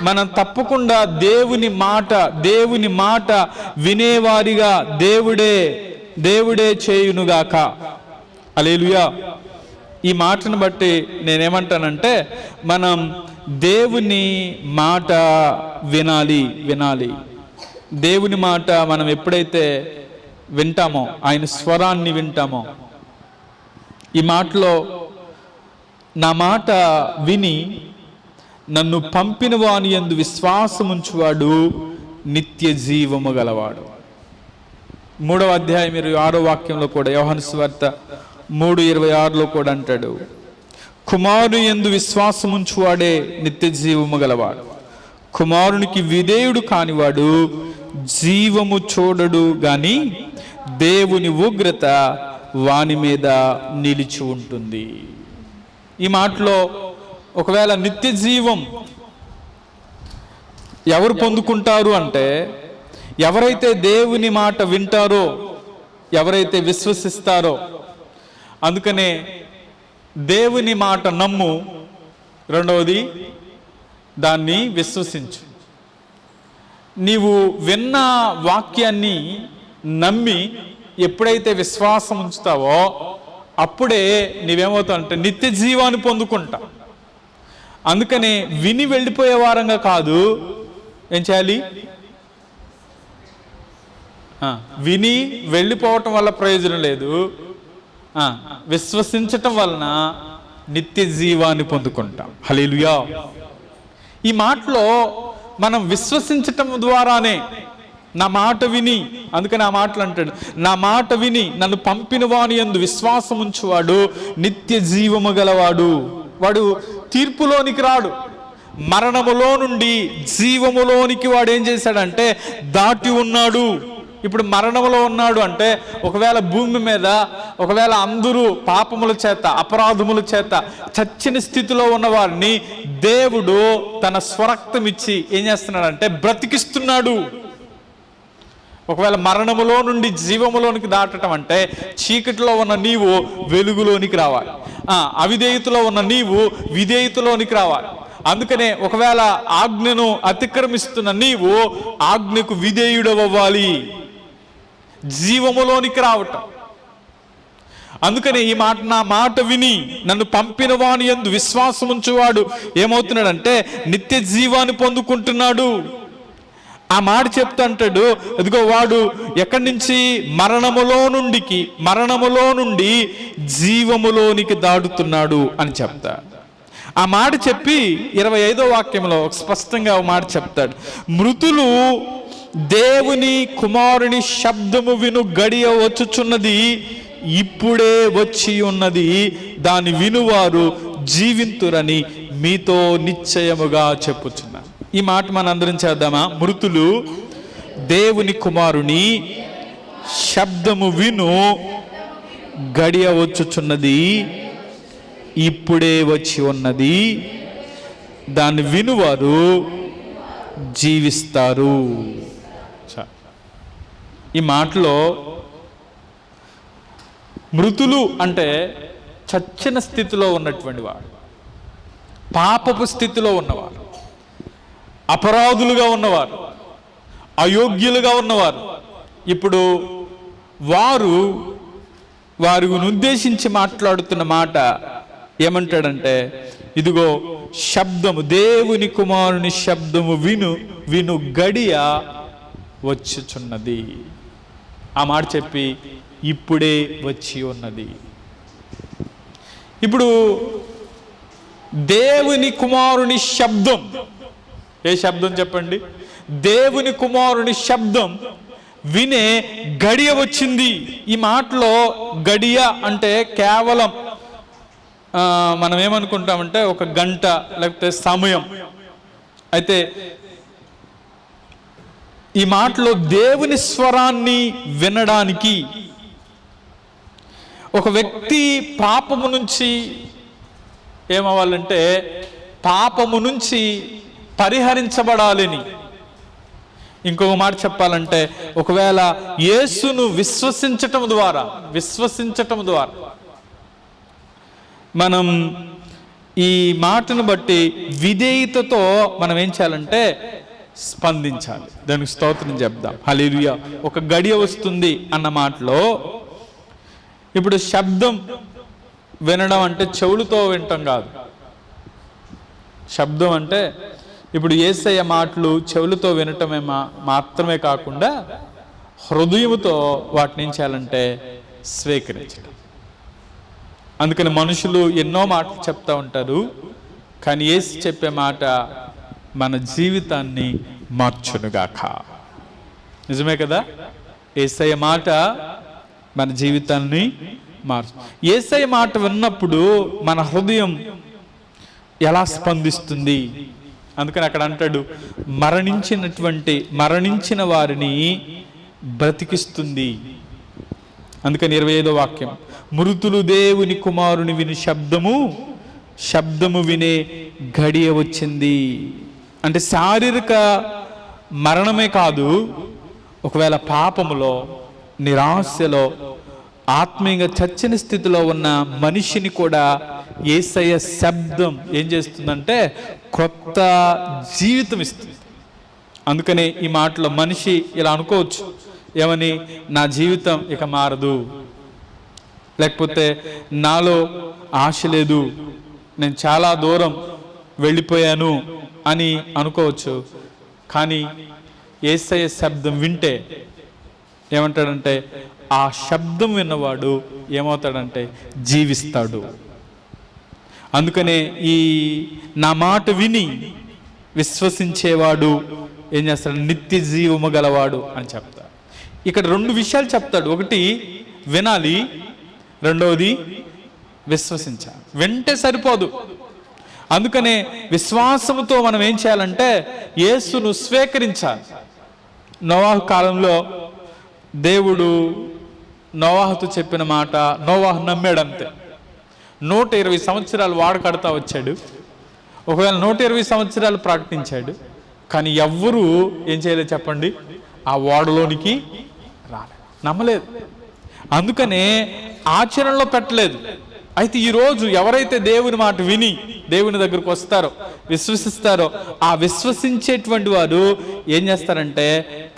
మనం తప్పకుండా దేవుని మాట వినేవారిగా దేవుడే చేయునుగాక. హల్లెలూయా. ఈ మాటను బట్టి నేనేమంటానంటే మనం దేవుని మాట వినాలి. దేవుని మాట మనం ఎప్పుడైతే వింటామో, ఆయన స్వరాన్ని వింటామో, ఈ మాటలో నా మాట విని నన్ను పంపిన వాని యందు విశ్వాసముంచువాడు నిత్య జీవము గలవాడు. 3వ అధ్యాయం 26వ వాక్యంలో కూడా యోహాను సువార్త 3:26లో కూడా అంటాడు, కుమారుని యందు విశ్వాసముంచువాడే నిత్య జీవము గలవాడు, కుమారునికి విధేయుడు కానివాడు జీవము చూడడు గాని దేవుని ఉగ్రత వాని మీద నిలిచి ఉంటుంది. ఈ మాటలో ఒకవేళ నిత్య జీవం ఎవరు పొందుకుంటారు అంటే ఎవరైతే దేవుని మాట వింటారో, ఎవరైతే విశ్వసిస్తారో. అందుకనే దేవుని మాట నమ్ము, రెండవది దాన్ని విశ్వసించు. నీవు విన్న వాక్యాన్ని నమ్మి ఎప్పుడైతే విశ్వాసం ఉంచుతావో అప్పుడే నీవేమవుతావు అంటే నిత్య జీవాన్ని పొందుకుంటా. అందుకనే విని వెళ్ళిపోయే వారంగా కాదు, ఏం చేయాలి? విని వెళ్ళిపోవటం వల్ల ప్రయోజనం లేదు, విశ్వసించటం వలన నిత్య జీవాన్ని పొందుకుంటాం. హల్లెలూయా. ఈ మాటలో మనం విశ్వసించటం ద్వారానే నా మాట విని, అందుకని ఆ మాటలు అంటాడు, నా మాట విని నన్ను పంపిన వాని యందు విశ్వాసం ఉంచువాడు నిత్య జీవము గలవాడు. వాడు తీర్పులోనికి రాడు, మరణములో నుండి జీవములోనికి వాడు ఏం చేశాడంటే దాటి ఉన్నాడు. ఇప్పుడు మరణములో ఉన్నాడు అంటే ఒకవేళ భూమి మీద ఒకవేళ అందరూ పాపముల చేత అపరాధముల చేత చచ్చిన స్థితిలో ఉన్న వారిని దేవుడు తన స్వరక్తం ఇచ్చి ఏం చేస్తున్నాడంటే బ్రతికిస్తున్నాడు. ఒకవేళ మరణములో నుండి జీవములోనికి దాటడం అంటే చీకటిలో ఉన్న నీవు వెలుగులోనికి రావాలి, అవిధేయతలో ఉన్న నీవు విధేయతలోనికి రావాలి. అందుకనే ఒకవేళ ఆజ్ఞను అతిక్రమిస్తున్న నీవు ఆజ్ఞకు విధేయుడవ్వాలి, జీవములోనికి రావటం. అందుకనే ఈ మాట, నా మాట విని నన్ను పంపిన వాని యందు విశ్వాసం ఉంచువాడు ఏమవుతున్నాడంటే నిత్య జీవాన్ని పొందుకుంటున్నాడు. ఆ మాట చెప్తాంటాడు, ఇదిగో వాడు ఎక్కడి నుంచి మరణములో నుండి జీవములోనికి దాటుతున్నాడు అని చెప్తా. ఆ మాట చెప్పి 25వ వాక్యంలో స్పష్టంగా మాట చెప్తాడు, మృతులు దేవుని కుమారుని శబ్దము విను గడియ వచ్చుచున్నది, ఇప్పుడే వచ్చి ఉన్నది, దాని వినువారు జీవింతురని మీతో నిశ్చయముగా చెప్పుచున్నా. ఈ మాట మన అందరం చేద్దామా? మృతులు దేవుని కుమారుని శబ్దము విను గడియ వచ్చుచున్నది, ఇప్పుడే వచ్చి ఉన్నది, దాన్ని వినువారు జీవిస్తారు. ఈ మాటలో మృతులు అంటే చచ్చిన స్థితిలో ఉన్నటువంటి వాడు, పాపపు స్థితిలో ఉన్నవారు, అపరాధులుగా ఉన్నవారు, అయోగ్యులుగా ఉన్నవారు. ఇప్పుడు వారిని ఉద్దేశించి మాట్లాడుతున్న మాట ఏమంటాడంటే, ఇదిగో శబ్దము, దేవుని కుమారుని శబ్దము విను గడియ వచ్చుచున్నది. ఆ మాట చెప్పి ఇప్పుడే వచ్చి ఉన్నది. ఇప్పుడు దేవుని కుమారుని శబ్దం, ఏ శబ్దం చెప్పండి? దేవుని కుమారుని శబ్దం వినే గడియ వచ్చింది. ఈ మాటలో గడియ అంటే కేవలం మనం ఏమనుకుంటామంటే ఒక గంట లేకపోతే సమయం. అయితే ఈ మాటలో దేవుని స్వరాన్ని వినడానికి, ఒక వ్యక్తి పాపము నుంచి ఏమవ్వాలంటే పాపము నుంచి పరిహరించబడాలని. ఇంకొక మాట చెప్పాలంటే, ఒకవేళ యేసును విశ్వసించటం ద్వారా మనం ఈ మాటను బట్టి విధేయతతో మనం ఏం చేయాలంటే స్పందించాలి. దానికి స్తోత్రం చెప్దాం. హల్లెలూయా. ఒక గడియ వస్తుంది అన్న మాటలో, ఇప్పుడు శబ్దం వినడం అంటే చెవులతో వినటం కాదు. శబ్దం అంటే ఇప్పుడు యేసయ్య మాటలు చెవులతో వినటమే మాత్రమే కాకుండా హృదయముతో వాటిని ఏం చేయాలంటే స్వీకరించడం. అందుకని మనుషులు ఎన్నో మాటలు చెప్తా ఉంటారు, కానీ యేసు చెప్పే మాట మన జీవితాన్ని మార్చునుగాక. నిజమే కదా? యేసయ్య మాట మన జీవితాన్ని మార్చు. యేసయ్య మాట విన్నప్పుడు మన హృదయం ఎలా స్పందిస్తుంది? అందుకని అక్కడ అంటాడు, మరణించిన వారిని బ్రతికిస్తుంది. అందుకని 25వ వాక్యం, మృతులు దేవుని కుమారుని విని శబ్దము వినే గడియ వచ్చింది. అంటే శారీరక మరణమే కాదు, ఒకవేళ పాపములో, నిరాశలో, ఆత్మీయంగా చచ్చని స్థితిలో ఉన్న మనిషిని కూడా యేసయ్య శబ్దం ఏం చేస్తుందంటే కొత్త జీవితం ఇస్తుంది. అందుకనే ఈ మాటలో మనిషి ఇలా అనుకోవచ్చు, ఏమని, నా జీవితం ఇక మారదు, లేకపోతే నాలో ఆశ లేదు, నేను చాలా దూరం వెళ్ళిపోయాను అని అనుకోవచ్చు. కానీ యేసయ్య శబ్దం వింటే ఏమంటాడంటే, ఆ శబ్దం విన్నవాడు ఏమవుతాడంటే జీవిస్తాడు. అందుకనే ఈ నా మాట విని విశ్వసించేవాడు ఏం చేస్తాడు, నిత్య జీవము గలవాడు అని చెప్తాడు. ఇక్కడ 2 విషయాలు చెప్తాడు. ఒకటి వినాలి, రెండవది విశ్వసించాలి. వింటే సరిపోదు. అందుకనే విశ్వాసముతో మనం ఏం చేయాలంటే యేసును స్వీకరించాలి. నోవాహు కాలంలో దేవుడు నోవాహుతో చెప్పిన మాట నోవాహు నమ్మాడంతే. 120 సంవత్సరాలు వాడు కడతా వచ్చాడు. ఒకవేళ 120 సంవత్సరాలు ప్రకటించాడు, కానీ ఎవ్వరూ ఏం చేయలేదు చెప్పండి, ఆ ఓడలోనికి రాలేదు, నమ్మలేదు. అందుకనే ఆచరణలో పెట్టలేదు. అయితే ఈరోజు ఎవరైతే దేవుని మాట విని దేవుని దగ్గరకు వస్తారో, విశ్వసిస్తారో, ఆ విశ్వసించేటువంటి వారు ఏం చేస్తారంటే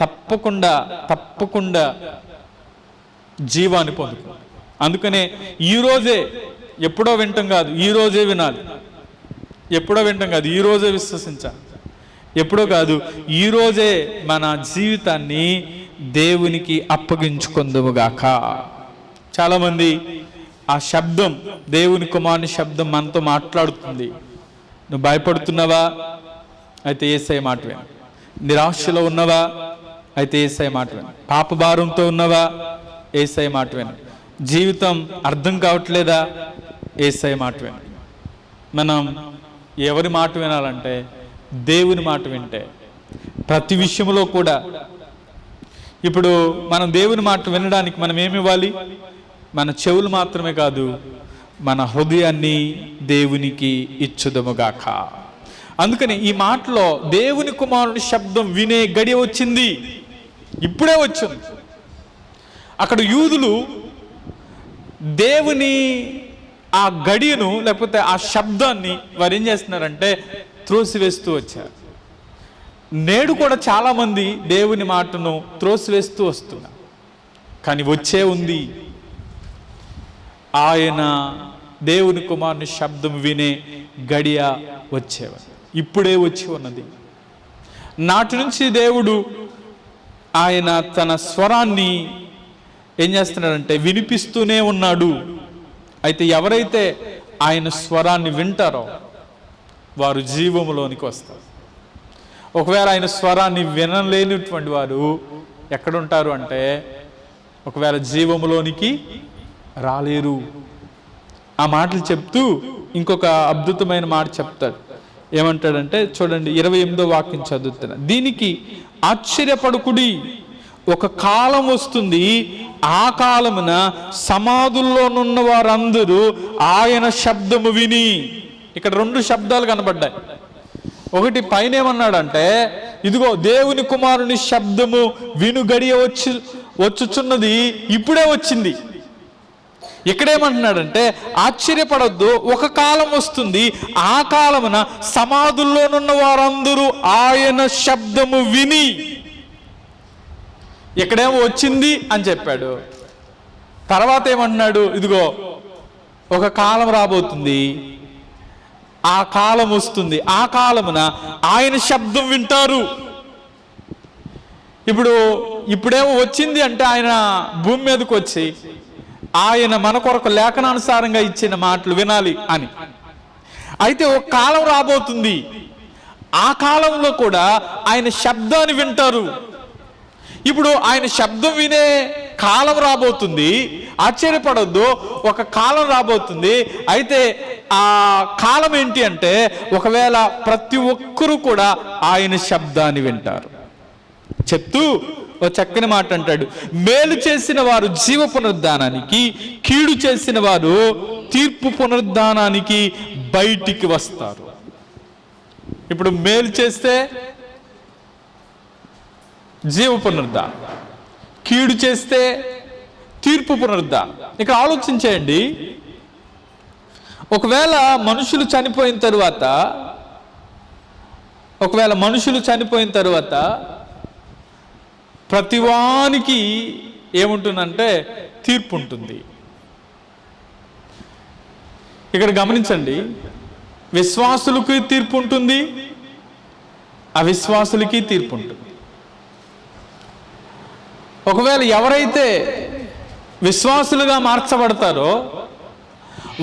తప్పకుండా జీవాన్ని పొందుతారు. అందుకనే ఈరోజే, ఎప్పుడో వింటాం కాదు, ఈరోజే వినాలి. ఎప్పుడో వింటాం కాదు, ఈరోజే విశ్వసించాలి. ఎప్పుడో కాదు, ఈరోజే మన జీవితాన్ని దేవునికి అప్పగించుకుందుముగాక. చాలామంది ఆ శబ్దం, దేవుని కుమారుని శబ్దం మనతో మాట్లాడుతుంది. నువ్వు భయపడుతున్నావా? అయితే యేసయ్య మాట విను. నిరాశలో ఉన్నవా? అయితే యేసయ్య మాట విను. పాపభారంతో ఉన్నవా? యేసయ్య మాట విను. జీవితం అర్థం కావట్లేదా? యేసయ్య మాట విను. మనం ఎవరి మాట వినాలంటే దేవుని మాట వింటే. ప్రతి విషయంలో కూడా ఇప్పుడు మనం దేవుని మాట వినడానికి మనం ఏమి ఇవ్వాలి? మన చెవులు మాత్రమే కాదు, మన హృదయాన్ని దేవునికి ఇచ్చుదముగాక. అందుకని ఈ మాటలో దేవుని కుమారుని శబ్దం వినే గడియ వచ్చింది, ఇప్పుడే వచ్చింది. అక్కడ యూదులు దేవుని ఆ గడియను, లేకపోతే ఆ శబ్దాన్ని వారు ఏం చేస్తున్నారంటే త్రోసివేస్తూ వచ్చారు. నేడు కూడా చాలామంది దేవుని మాటను త్రోసివేస్తూ వస్తున్నారు. కానీ వచ్చే ఉంది, ఆయన దేవుని కుమారుని శబ్దం వినే గడియ వచ్చేవారు, ఇప్పుడే వచ్చి ఉన్నది. నాటి నుంచి దేవుడు ఆయన తన స్వరాన్ని ఏం చేస్తున్నాడంటే వినిపిస్తూనే ఉన్నాడు. అయితే ఎవరైతే ఆయన స్వరాన్ని వింటారో వారు జీవములోనికి వస్తారు. ఒకవేళ ఆయన స్వరాన్ని వినలేనిటువంటి వారు ఎక్కడుంటారు అంటే ఒకవేళ జీవములోనికి రాలేరు. ఆ మాటలు చెప్తూ ఇంకొక అద్భుతమైన మాట చెప్తాడు. ఏమంటాడంటే చూడండి, 28వ వాక్యం చదువుతున్నా. దీనికి ఆశ్చర్యపడుకుడి, ఒక కాలం వస్తుంది, ఆ కాలమున సమాధుల్లోనున్న వారందరూ ఆయన శబ్దము విని ఇక్కడ 2 శబ్దాలు కనబడ్డాయి. ఒకటి పైన ఏమన్నాడంటే, ఇదిగో దేవుని కుమారుని శబ్దము విను గడియ వచ్చుచున్నది, ఇప్పుడే వచ్చింది. ఇక్కడేమంటున్నాడంటే, ఆశ్చర్యపడొద్దు, ఒక కాలం వస్తుంది, ఆ కాలమున సమాధుల్లోనున్న వారందరూ ఆయన శబ్దము విని. ఇక్కడేమో వచ్చింది అని చెప్పాడు. తర్వాత ఏమంటున్నాడు, ఇదిగో ఒక కాలం రాబోతుంది, ఆ కాలం వస్తుంది, ఆ కాలమున ఆయన శబ్దం వింటారు. ఇప్పుడేమో వచ్చింది అంటే ఆయన భూమి మీదకి వచ్చి ఆయన మన కొరకు లేఖనానుసారంగా ఇచ్చిన మాటలు వినాలి అని. అయితే ఒక కాలం రాబోతుంది, ఆ కాలంలో కూడా ఆయన శబ్దాన్ని వింటారు. ఇప్పుడు ఆయన శబ్దం వినే కాలం రాబోతుంది, ఆశ్చర్యపడొద్దు, ఒక కాలం రాబోతుంది. అయితే ఆ కాలం ఏంటి అంటే, ఒకవేళ ప్రతి ఒక్కరూ కూడా ఆయన శబ్దాన్ని వింటారు. చెప్తూ ఓ చక్కని మాట అంటాడు, మేలు చేసిన వారు జీవ పునరుద్ధానానికి, కీడు చేసిన వారు తీర్పు పునరుద్ధానానికి బయటికి వస్తారు. ఇప్పుడు మేలు చేస్తే జీవ పునరుద్ధానం, కీడు చేస్తే తీర్పు పునరుద్ధానం. ఇక్కడ ఆలోచించేయండి, ఒకవేళ మనుషులు చనిపోయిన తరువాత ప్రతివానికి ఏముంటుందంటే తీర్పు ఉంటుంది. ఇక్కడ గమనించండి, విశ్వాసులకి తీర్పు ఉంటుంది, అవిశ్వాసులకి తీర్పు ఉంటుంది. ఒకవేళ ఎవరైతే విశ్వాసులుగా మార్చబడతారో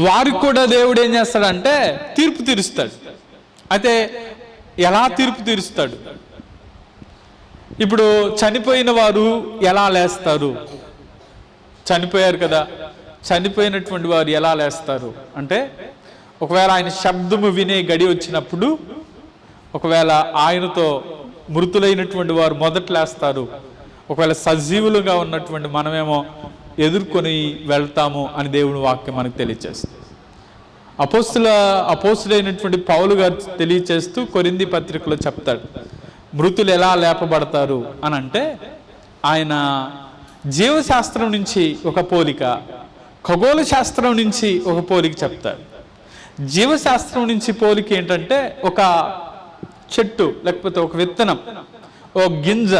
వారికి కూడా దేవుడు ఏం చేస్తాడంటే తీర్పు తీరుస్తాడు. అయితే ఎలా తీర్పు తీరుస్తాడు? ఇప్పుడు చనిపోయిన వారు ఎలా లేస్తారు? చనిపోయారు కదా, చనిపోయినటువంటి వారు ఎలా లేస్తారు అంటే, ఒకవేళ ఆయన శబ్దము వినే గడి వచ్చినప్పుడు, ఒకవేళ ఆయనతో మృతులైనటువంటి వారు మొదట లేస్తారు, ఒకవేళ సజీవులుగా ఉన్నటువంటి మనమేమో ఎదుర్కొని వెళ్తాము అని దేవుని వాక్యం మనకు తెలియచేస్తుంది. అపోస్తులైనటువంటి పౌలు గారు తెలియచేస్తూ కొరింథీ పత్రికలో చెప్తాడు, మృతులు ఎలా లేపబడతారు అని అంటే, ఆయన జీవశాస్త్రం నుంచి ఒక పోలిక, ఖగోళ శాస్త్రం నుంచి ఒక పోలిక చెప్తాడు. జీవశాస్త్రం నుంచి పోలిక ఏంటంటే, ఒక చెట్టు లేకపోతే ఒక విత్తనం, ఒక గింజ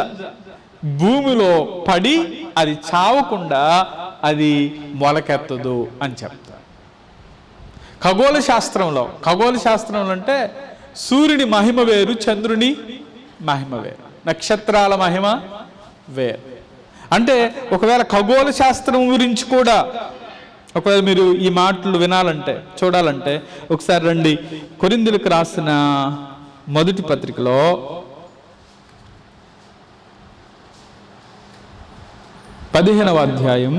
భూమిలో పడి అది చావకుండా అది మొలకెత్తదు అని చెప్తారు. ఖగోళ శాస్త్రంలో అంటే సూర్యుని మహిమ వేరు, చంద్రుని మహిమ వేరు, నక్షత్రాల మహిమ వేరు. అంటే ఒకవేళ ఖగోళ శాస్త్రం గురించి కూడా ఒకవేళ మీరు ఈ మాటలు వినాలంటే, చూడాలంటే ఒకసారి రండి, కొరింథీయులకు రాసిన మొదటి పత్రికలో 15వ అధ్యాయం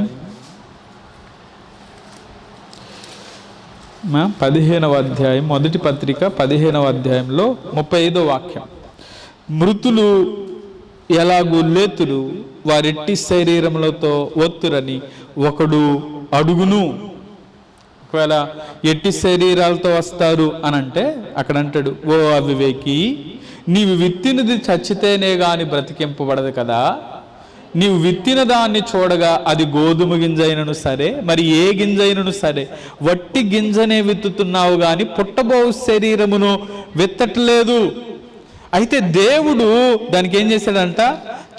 15వ అధ్యాయం మొదటి పత్రిక 15వ అధ్యాయంలో 35వ వాక్యం, మృతులు ఎలాగూ లేతురు, వారెట్టి శరీరములతో ఒత్తురని ఒకడు అడుగును. ఒకవేళ ఎట్టి శరీరాలతో వస్తారు అని అంటే అక్కడ అంటాడు, ఓ అవివేకి, నీవు విత్తినది చచ్చితేనే గాని బ్రతికింపబడదు కదా. నీవు విత్తిన దాన్ని చూడగా అది గోధుమ గింజైనను సరే, మరి ఏ గింజైనను సరే, వట్టి గింజనే విత్తుతున్నావు గాని పుట్టబో శరీరమును విత్తట్లేదు. అయితే దేవుడు దానికి ఏం చేశాడంట,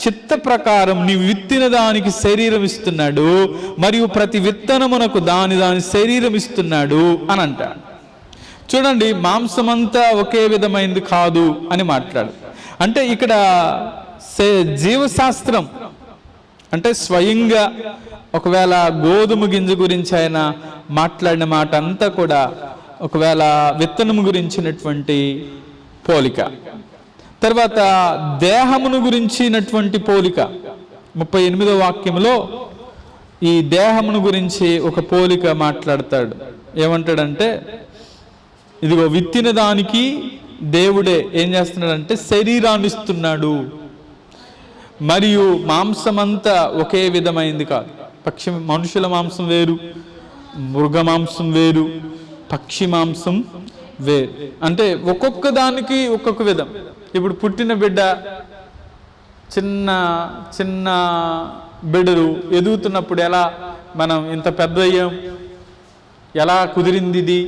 చిత్త ప్రకారం నీవు విత్తిన దానికి శరీరం ఇస్తున్నాడు, మరియు ప్రతి విత్తనమునకు దాని శరీరం ఇస్తున్నాడు అని అంటాడు. చూడండి, మాంసమంతా ఒకే విధమైనది కాదు అని మాట్లాడు. అంటే ఇక్కడ జీవశాస్త్రం అంటే స్వయంగా ఒకవేళ గోధుమ గింజ గురించి ఆయన మాట్లాడిన మాట అంతా కూడా ఒకవేళ విత్తనము గురించినటువంటి పోలిక. తర్వాత దేహమును గురించినటువంటి పోలిక 38వ వాక్యంలో ఈ దేహమును గురించి ఒక పోలిక మాట్లాడతాడు. ఏమంటాడంటే, ఇదిగో విత్తిన దానికి దేవుడే ఏం చేస్తున్నాడంటే శరీరాన్ని ఇస్తున్నాడు, మరియు మాంసమంతా ఒకే విధమైంది కాదు. మనుషుల మాంసం వేరు, మృగ మాంసం వేరు, పక్షి మాంసం వేరు. అంటే ఒక్కొక్క దానికి ఒక్కొక్క విధం. ఇప్పుడు పుట్టిన బిడ్డ, చిన్న చిన్న బిడ్డలు ఎదుగుతున్నప్పుడు ఎలా మనం ఇంత పెద్ద అయ్యాం, ఎలా కుదిరింది ఇది,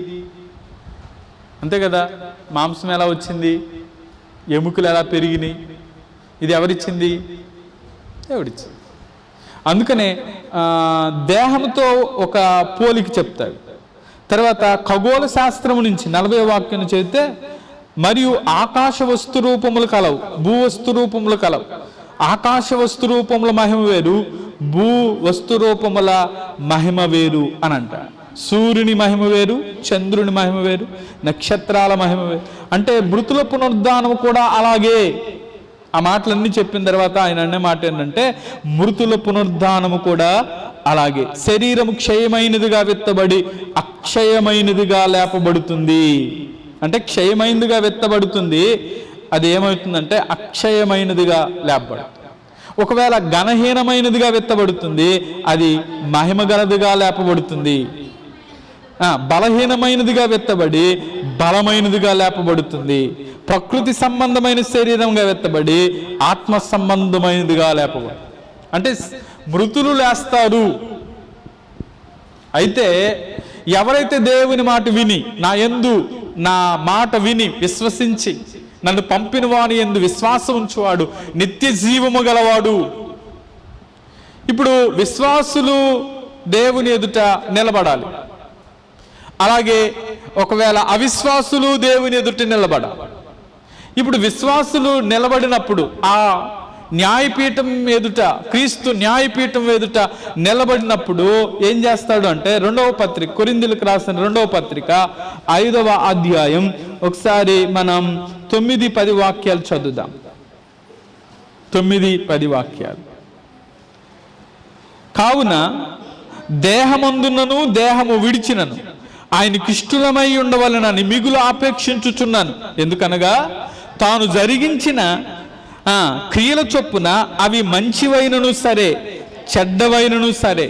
అంతే కదా. మాంసం ఎలా వచ్చింది, ఎముకలు ఎలా పెరిగినాయి, ఇది ఎవరిచ్చింది? దేవుడిచ్చింది. అందుకనే దేహంతో ఒక పోలిక చెప్తాడు. తర్వాత ఖగోళ శాస్త్రము నుంచి 40వ వాక్యం చదివితే, మరియు ఆకాశ వస్తు రూపములు కలవు, భూ వస్తు రూపములు కలవు. ఆకాశ వస్తు రూపముల మహిమ వేరు, భూ వస్తు రూపముల మహిమ వేరు అని అంట. సూర్యుని మహిమ వేరు, చంద్రుని మహిమ వేరు, నక్షత్రాల మహిమ వేరు. అంటే మృతుల పునరుద్ధానం కూడా అలాగే. ఆ మాటలన్నీ చెప్పిన తర్వాత ఆయన అనే మాట ఏంటంటే, మృతుల పునరుద్ధానము కూడా అలాగే. శరీరము క్షయమైనదిగా విత్తబడి అక్షయమైనదిగా లేపబడుతుంది. అంటే క్షయమైనదిగా విత్తబడుతుంది, అది ఏమవుతుందంటే అక్షయమైనదిగా లేపబడుతుంది. ఒకవేళ ఘనహీనమైనదిగా విత్తబడుతుంది, అది మహిమగలదిగా లేపబడుతుంది. బలహీనమైనదిగా విత్తబడి బలమైనదిగా లేపబడుతుంది. ప్రకృతి సంబంధమైన శరీరంగా విత్తబడి ఆత్మ సంబంధమైనదిగా లేపబడుతుంది. అంటే మృతులు లేస్తారు. అయితే ఎవరైతే దేవుని మాట విని, నా మాట విని విశ్వసించి నన్ను పంపిన వాని యందు విశ్వాసం ఉంచువాడు నిత్య జీవము గలవాడు. ఇప్పుడు విశ్వాసులు దేవుని ఎదుట నిలబడాలి. అలాగే ఒకవేళ అవిశ్వాసులు దేవుని ఎదుట నిలబడాలి. ఇప్పుడు విశ్వాసులు నిలబడినప్పుడు ఆ న్యాయపీఠం ఎదుట, క్రీస్తు న్యాయపీఠం ఎదుట నిలబడినప్పుడు ఏం చేస్తాడు అంటే, 2వ పత్రిక, కొరింథీయులకు రాసిన 2వ పత్రిక 5వ అధ్యాయం ఒకసారి మనం 9-10 వాక్యాలు చదువుదాం. 9-10 వాక్యాలు. కావున దేహమందునను దేహము విడిచినను ఆయనకిష్టులమై ఉండవలనని మిగులు ఆపేక్షించుచున్నాను. ఎందుకనగా తాను జరిగించిన క్రియల చొప్పున అవి మంచివైనను సరే చెడ్డవైనను సరే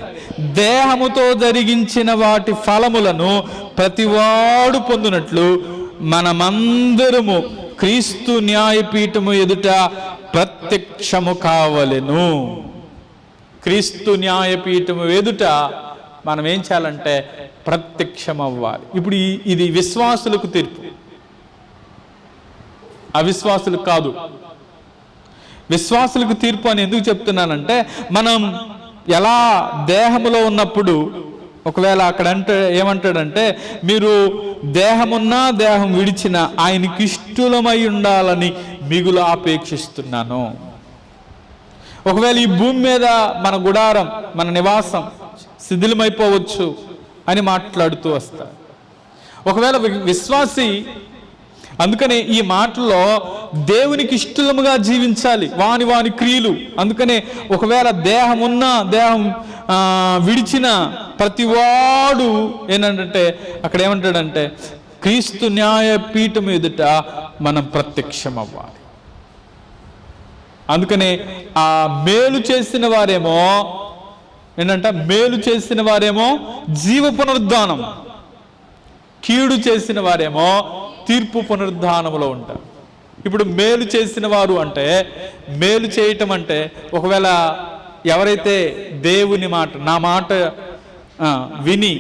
దేహముతో జరిగించిన వాటి ఫలములను ప్రతివాడు పొందునట్లు మనమందరము క్రీస్తు న్యాయపీఠము ఎదుట ప్రత్యక్షము కావలెను. క్రీస్తు న్యాయపీఠము ఎదుట మనం ఏం చేయాలంటే ప్రత్యక్షం అవ్వాలి. ఇప్పుడు ఇది విశ్వాసులకు తీర్పు, అవిశ్వాసులకు కాదు. విశ్వాసులకు తీర్పు అని ఎందుకు చెప్తున్నానంటే, మనం ఎలా దేహములో ఉన్నప్పుడు ఒకవేళ అక్కడ ఏమంటాడంటే, మీరు దేహమున్నా దేహం విడిచిన ఆయనకి ఇష్టలమై ఉండాలని మిగులు ఆపేక్షిస్తున్నాను. ఒకవేళ ఈ భూమి మీద మన గుడారం, మన నివాసం శిథిలమైపోవచ్చు అని మాట్లాడుతూ వస్తారు. ఒకవేళ విశ్వాసి, అందుకనే ఈ మాటలో దేవునికి ఇష్టముగా జీవించాలి, వాని క్రియలు. అందుకనే ఒకవేళ దేహం ఉన్నా దేహం విడిచిన ప్రతివాడు ఏంటంటే అక్కడ ఏమంటాడంటే, క్రీస్తు న్యాయపీఠం ఎదుట మనం ప్రత్యక్షం అవ్వాలి. అందుకనే ఆ మేలు చేసిన వారేమో ఏంటంటే, మేలు చేసిన వారేమో జీవ పునరుద్ధానం, కీడు చేసిన వారేమో తీర్పు పునరుద్ధానములో ఉంటారు. ఇప్పుడు మేలు చేసిన వారు అంటే, మేలు చేయటం అంటే ఒకవేళ ఎవరైతే దేవుని మాట, నా మాట విని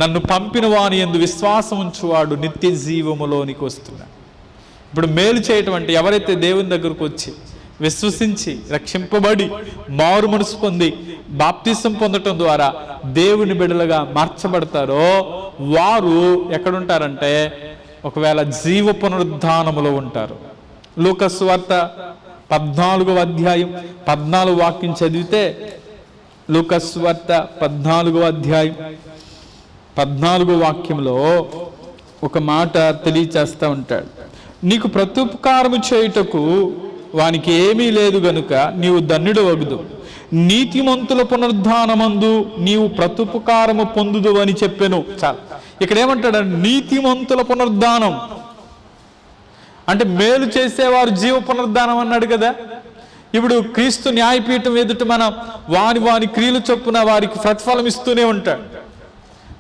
నన్ను పంపిన వాని యందు విశ్వాసం ఉంచువాడు నిత్య జీవములోనికి వస్తున్నాడు. ఇప్పుడు మేలు చేయటం అంటే ఎవరైతే దేవుని దగ్గరకు వచ్చి విశ్వసించి రక్షింపబడి మారు మనసు పొంది బాప్తిసం పొందటం ద్వారా దేవుని బిడ్డలుగా మార్చబడతారో వారు ఎక్కడుంటారంటే ఒకవేళ జీవ పునరుద్ధానములో ఉంటారు. లూకా సువార్త 14వ అధ్యాయం 14వ వాక్యం చదివితే, లూకా సువార్త 14వ అధ్యాయం 14వ వాక్యంలో ఒక మాట తెలియచేస్తూ ఉంటాడు. నీకు ప్రత్యుపకారము చేయుటకు వానికి ఏమీ లేదు గనుక నీవు ధన్యుడు వగుదు, నీతిమంతుల పునరుద్ధానమందు నీవు ప్రత్యుపకారము పొందుదు అని చెప్పెను. చాలు. ఇక్కడ ఏమంటాడు? నీతిమంతుల పునరుద్ధానం అంటే మేలు చేసేవారు జీవ పునరుద్ధానం అన్నాడు కదా. ఇప్పుడు క్రీస్తు న్యాయపీఠం ఎదుట మనం వాని క్రియలు చొప్పున వారికి ప్రతిఫలం ఇస్తూనే ఉంటాడు.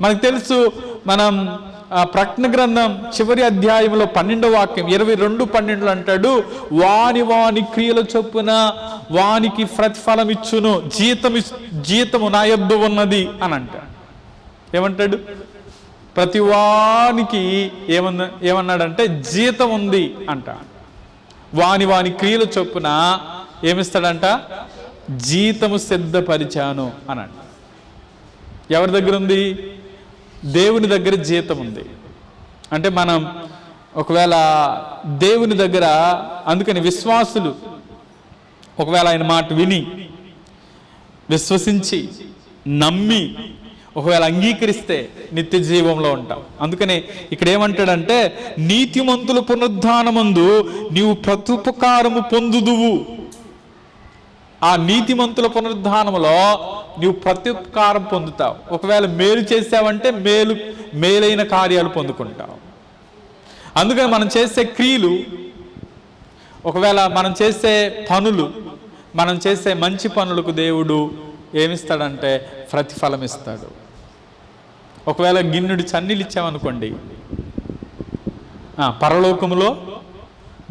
మనకు తెలుసు, మనం ప్రకటన గ్రంథం చివరి అధ్యాయంలో 12వ వాక్యం 22:12 అంటాడు, వాని క్రియల చొప్పున వానికి ప్రతిఫలం ఇచ్చును, జీతము నా యొద్ద ఉన్నది అని అంటాడు. ఏమంటాడు? ప్రతి వానికి ఏమన్నాడంటే జీతం ఉంది అంట. వాని క్రియల చొప్పున ఏమిస్తాడంట? జీతము సిద్ధపరిచాను అని అంట. ఎవరి దగ్గర ఉంది? దేవుని దగ్గర జీతం ఉంది. అంటే మనం ఒకవేళ దేవుని దగ్గర, అందుకని విశ్వాసులు ఒకవేళ ఆయన మాట విని విశ్వసించి నమ్మి ఒకవేళ అంగీకరిస్తే నిత్య జీవంలో ఉంటాం. అందుకని ఇక్కడ ఏమంటాడంటే, నీతిమంతుల పునరుద్ధానమందు నీవు ప్రత్యుపకారము పొందుదువు. ఆ నీతిమంతుల పునరుద్ధానములో నీవు ప్రత్యుపకారం పొందుతావు. ఒకవేళ మేలు చేసావంటే మేలైన కార్యాలు పొందుకుంటావు. అందుకని మనం చేసే క్రియలు, ఒకవేళ మనం చేసే పనులు, మనం చేసే మంచి పనులకు దేవుడు ఏమిస్తాడంటే ప్రతిఫలం ఇస్తాడు. ఒకవేళ గిన్నెడు చన్నీళ్ళు ఇచ్చామనుకోండి, పరలోకములో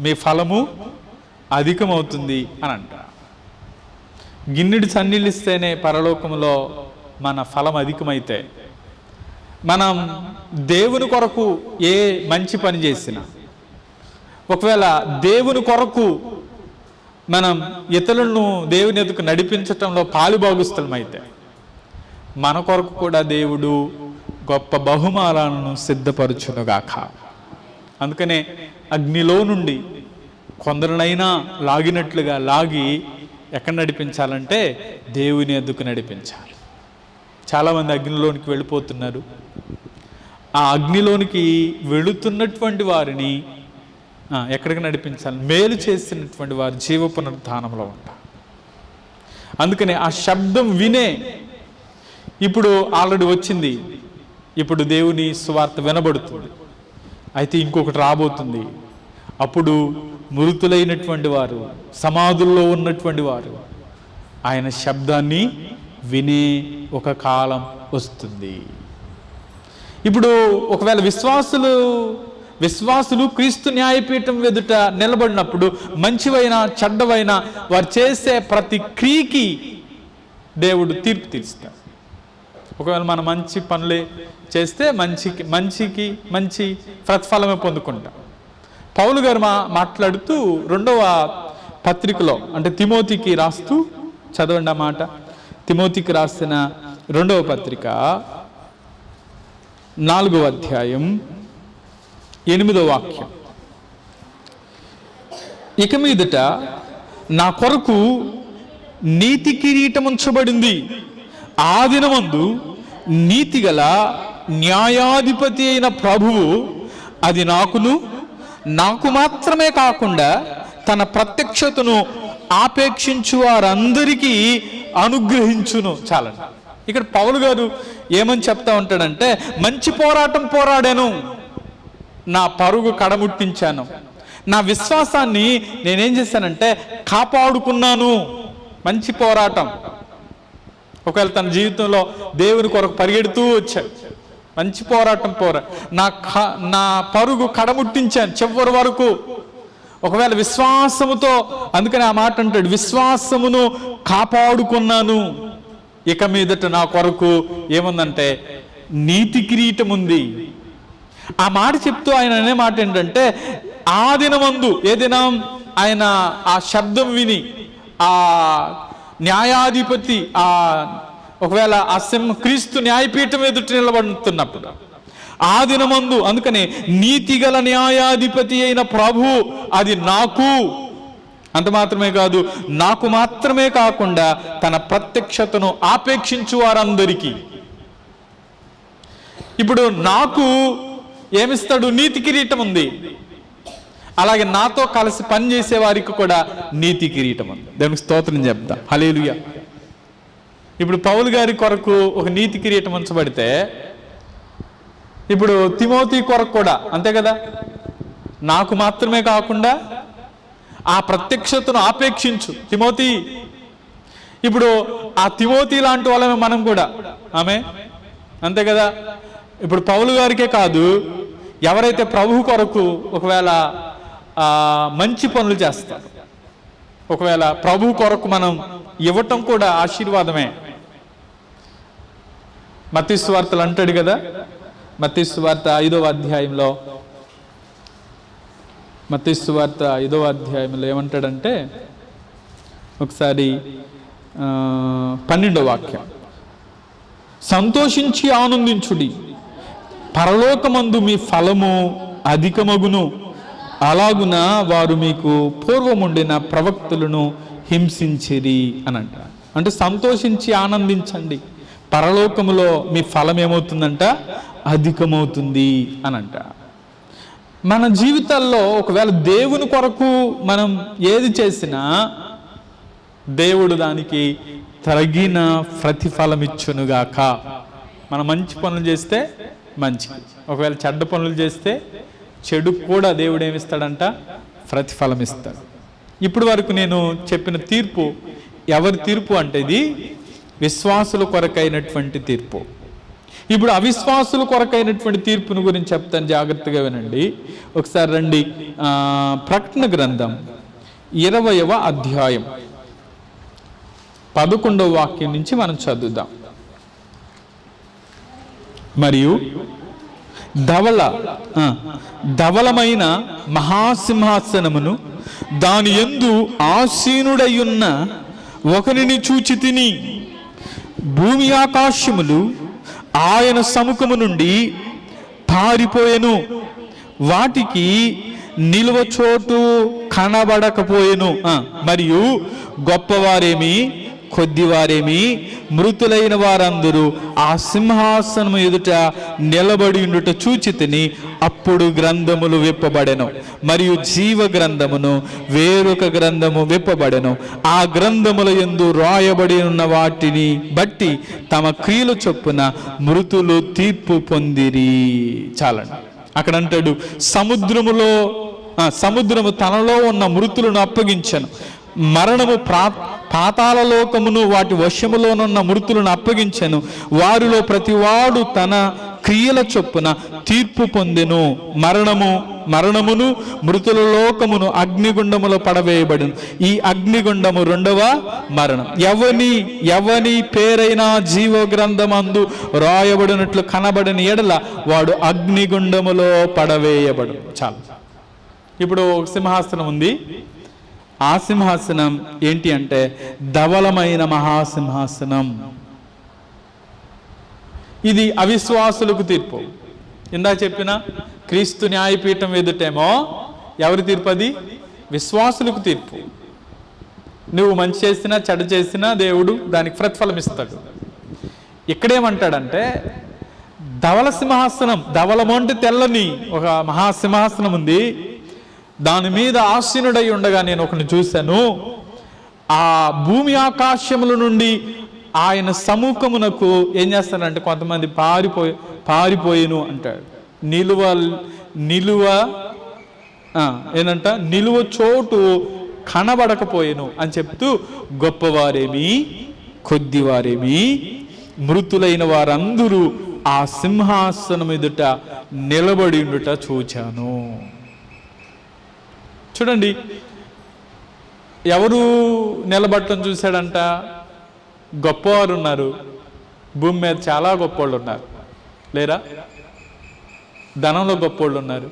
మీ ఫలము అధికమవుతుంది అని అంట. గిన్నెడు చన్నీళ్ళు ఇస్తేనే పరలోకములో మన ఫలం అధికమైతే, మనం దేవుని కొరకు ఏ మంచి పని చేసినా, ఒకవేళ దేవుని కొరకు మనం ఇతరులను దేవుని ఎదుకు నడిపించటంలో పాలుభాగస్తులమైతే, మన కొరకు కూడా దేవుడు గొప్ప బహుమానాలను సిద్ధపరచునుగాక. అందుకనే అగ్నిలో నుండి కొందరినైనా లాగినట్లుగా లాగి ఎక్కడ నడిపించాలంటే దేవుని ఎద్దుకు నడిపించాలి. చాలామంది అగ్నిలోనికి వెళ్ళిపోతున్నారు. ఆ అగ్నిలోనికి వెళుతున్నటువంటి వారిని ఎక్కడికి నడిపించాలి? మేలు చేసినటువంటి వారు జీవ పునరుద్ధానంలో ఉంటారు. అందుకని ఆ శబ్దం వినే, ఇప్పుడు ఆల్రెడీ వచ్చింది, ఇప్పుడు దేవుని సువార్త వినబడుతుంది. అయితే ఇంకొకటి రాబోతుంది. అప్పుడు మృతులైనటువంటి వారు, సమాధుల్లో ఉన్నటువంటి వారు ఆయన శబ్దాన్ని వినే ఒక కాలం వస్తుంది. ఇప్పుడు ఒకవేళ విశ్వాసులు క్రీస్తు న్యాయపీఠం ఎదుట నిలబడినప్పుడు మంచివైన చెడ్డవైన వారు చేసే ప్రతి క్రియకి దేవుడు తీర్పు తీరుస్తాడు. ఒకవేళ మనం మంచి పనులే చేస్తే మంచి ప్రతిఫలమే పొందుకుంటాం. పౌలు గారు మాట్లాడుతూ 2వ పత్రికలో, అంటే తిమోతికి రాస్తూ, చదవండి ఆ మాట. తిమోతికి రాసిన 2వ పత్రిక 4వ అధ్యాయం 8వ వాక్యం. ఇక మీదట నా కొరకు నీతి కిరీటం ఉంచబడింది. ఆ దినమందు నీతిగల న్యాయాధిపతి అయిన ప్రభువు అది నాకు మాత్రమే కాకుండా తన ప్రత్యక్షతను ఆపేక్షించు వారందరికీ అనుగ్రహించును. చాలండి. ఇక్కడ పౌలు గారు ఏమని చెప్తా ఉంటాడంటే, మంచి పోరాటం పోరాడాను, నా పరుగు కడముట్టించాను, నా విశ్వాసాన్ని నేనేం చేశానంటే కాపాడుకున్నాను. మంచి పోరాటం. ఒకవేళ తన జీవితంలో దేవుని కొరకు పరిగెడుతూ వచ్చాడు, మంచి పోరాటం నా పరుగు కడముట్టించాను చివరి వరకు. ఒకవేళ విశ్వాసముతో, అందుకని ఆ మాట అంటాడు, విశ్వాసమును కాపాడుకున్నాను. ఇక మీదట నా కొరకు ఏముందంటే నీతి కిరీటం ఉంది. ఆ మాట చెప్తూ ఆయన అనే మాట ఏంటంటే, ఆ దినమందు, ఏ దినం? ఆయన ఆ శబ్దం విని ఆ న్యాయాధిపతి, ఒకవేళ ఆ క్రీస్తు న్యాయపీఠం ఎదుట నిలబడుతున్నప్పుడు ఆ దినమందు, అందుకనే నీతిగల న్యాయాధిపతి అయిన ప్రభు అది నాకు, అంత మాత్రమే కాదు, నాకు మాత్రమే కాకుండా తన ప్రత్యక్షతను ఆపేక్షించు వారందరికీ. ఇప్పుడు నాకు ఏమిస్తాడు? నీతి కిరీటం ఉంది. అలాగే నాతో కలిసి పనిచేసే వారికి కూడా నీతి కిరీటం ఉంది. దేవునికి స్తోత్రం చెప్తాం. హల్లెలూయా. ఇప్పుడు పౌలు గారి కొరకు ఒక నీతి కిరీటం ఉంచబడితే, ఇప్పుడు తిమోతి కొరకు కూడా అంతే కదా. నాకు మాత్రమే కాకుండా ఆ ప్రత్యక్షతను ఆపేక్షించు తిమోతి. ఇప్పుడు ఆ తిమోతి లాంటి వాళ్ళమే మనం కూడా, అంతే కదా. ఇప్పుడు పౌలు గారికే కాదు, ఎవరైతే ప్రభు కొరకు ఒకవేళ మంచి పనులు చేస్తారు, ఒకవేళ ప్రభు కొరకు మనం ఇవ్వటం కూడా ఆశీర్వాదమే. మత్తయి సువార్తలు అంటాడు కదా, మత్తయి సువార్త 5వ అధ్యాయంలో, మత్తయి సువార్త 5వ అధ్యాయంలో ఏమంటాడంటే, ఒకసారి 12వ వాక్యం, సంతోషించి ఆనందించుడి, పరలోకమందు మీ ఫలము అధికమగును, అలాగున వారు మీకు పూర్వముండిన ప్రవక్తలను హింసించిరి అని అంట. అంటే సంతోషించి ఆనందించండి, పరలోకములో మీ ఫలం ఏమవుతుందంట, అధికమవుతుంది అని అంట. మన జీవితాల్లో ఒకవేళ దేవుని కొరకు మనం ఏది చేసినా దేవుడు దానికి తగిన ప్రతిఫలం ఇచ్చునుగాక. మనం మంచి పనులు చేస్తే మంచిది, ఒకవేళ చెడ్డ పనులు చేస్తే చెడు కూడా దేవుడు ఏమిస్తాడంట, ప్రతిఫలం ఇస్తాడు. ఇప్పుడు వరకు నేను చెప్పిన తీర్పు ఎవరి తీర్పు అంటే ఇది విశ్వాసుల కొరకైనటువంటి తీర్పు. ఇప్పుడు అవిశ్వాసుల కొరకైనటువంటి తీర్పును గురించి చెప్తాను, జాగ్రత్తగా వినండి. ఒకసారి రండి, ప్రకటన గ్రంథం 20వ అధ్యాయం 11వ వాక్యం నుంచి మనం చదువుదాం. మరియు ధవలమైన మహాసింహాసనమును దాని యందు ఆసీనుడయ్యున్న ఒకనిని చూచి తిని, భూమి ఆకాశములు ఆయన సముఖము నుండి పారిపోయెను, వాటికి నిలువ చోటు కనబడకపోయెను. మరియు గొప్పవారేమి కొద్దివారేమి మృతులైన వారందరూ ఆ సింహాసనము ఎదుట నిలబడి ఉండుట చూచి తిని, అప్పుడు గ్రంథములు విప్పబడెను, మరియు జీవ గ్రంథమును వేరొక గ్రంథము విప్పబడెను. ఆ గ్రంథముల యందు రాయబడి ఉన్న వాటిని బట్టి తమ క్రియలు చొప్పున మృతులు తీర్పు పొందిరి. చాలండి. అక్కడ అంటాడు, సముద్రము తనలో ఉన్న మృతులను అప్పగించెను, మరణము పాతాళ లోకమును వాటి వశములోనున్న మృతులను అప్పగించెను, వారిలో ప్రతివాడు తన క్రియల చొప్పున తీర్పు పొందెను. మరణమును మృతుల లోకమును అగ్నిగుండములో పడవేయబడును. ఈ అగ్నిగుండము 2వ మరణం. ఎవని పేరైనా జీవ గ్రంథమందు రాయబడినట్లు కనబడిన ఎడల వాడు అగ్నిగుండములో పడవేయబడు. చాలు. ఇప్పుడు ఒక సింహాసనం ఉంది. ఆ సింహాసనం ఏంటి అంటే ధవలమైన మహాసింహాసనం. ఇది అవిశ్వాసులకు తీర్పు. ఇందాక చెప్పిన క్రీస్తు న్యాయపీఠం ఎదుటేమో ఎవరి తీర్పు? అది విశ్వాసులకు తీర్పు. నువ్వు మంచి చేసినా చెడ్డ చేసినా దేవుడు దానికి ప్రతిఫలం ఇస్తాడు. ఇక్కడేమంటాడంటే ధవల సింహాసనం, ధవలము అంటే తెల్లని ఒక మహాసింహాసనం ఉంది, దాని మీద ఆసీనుడై ఉండగా నేను ఒకరిని చూశాను. ఆ భూమి ఆకాశముల నుండి ఆయన సముఖమునకు ఏం చేస్తానంటే కొంతమంది పారిపోయిను అంటాడు. నిలువ చోటు కనబడకపోయేను అని చెప్తూ, గొప్పవారేమి కొద్దివారేమి మృతులైన వారందరూ ఆ సింహాసనం ఎదుట నిలబడి ఉండుట చూచాను. చూడండి, ఎవరు నిలబడటం చూశాడంట? గొప్పవారు ఉన్నారు. భూమి మీద చాలా గొప్పోళ్ళు ఉన్నారు, లేరా? ధనంలో గొప్పోళ్ళు ఉన్నారు,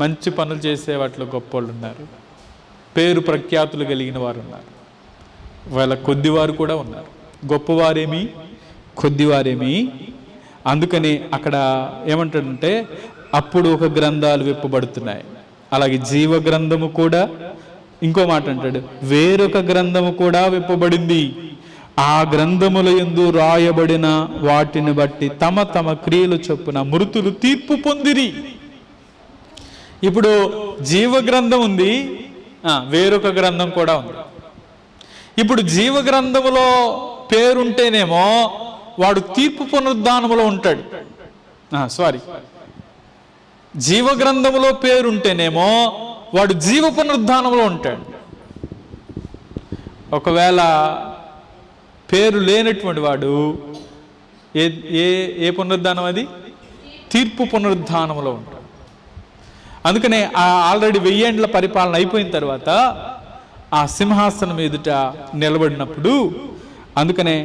మంచి పనులు చేసే వాటిలో గొప్పోళ్ళు ఉన్నారు, పేరు ప్రఖ్యాతులు కలిగిన వారు ఉన్నారు, వాళ్ళ కొద్దివారు కూడా ఉన్నారు. గొప్పవారేమి కొద్దివారేమి. అందుకని అక్కడ ఏమంటాడంటే అప్పుడు ఒక గ్రంథాలు విప్పబడుతున్నాయి, అలాగే జీవ గ్రంథము కూడా, ఇంకో మాట అంటాడు, వేరొక గ్రంథము కూడా విప్పబడింది. ఆ గ్రంథముల యందు రాయబడిన వాటిని బట్టి తమ తమ క్రియలు చొప్పున మృతులు తీర్పు పొందిరి. ఇప్పుడు జీవ గ్రంథం ఉంది, వేరొక గ్రంథం కూడా ఉంది. ఇప్పుడు జీవ గ్రంథములో పేరుంటేనేమో వాడు తీర్పు పునరుద్ధానములో ఉంటాడు. జీవ గ్రంథములో పేరుంటేనేమో వాడు జీవ పునరుద్ధానంలో ఉంటాడు. ఒకవేళ పేరు లేనటువంటి వాడు ఏ ఏ ఏ పునరుద్ధానం అది? తీర్పు పునరుద్ధానంలో ఉంటాడు. అందుకనే ఆల్రెడీ 1000 ఏండ్ల పరిపాలన అయిపోయిన తర్వాత ఆ సింహాసనం ఎదుట నిలబడినప్పుడు, అందుకనే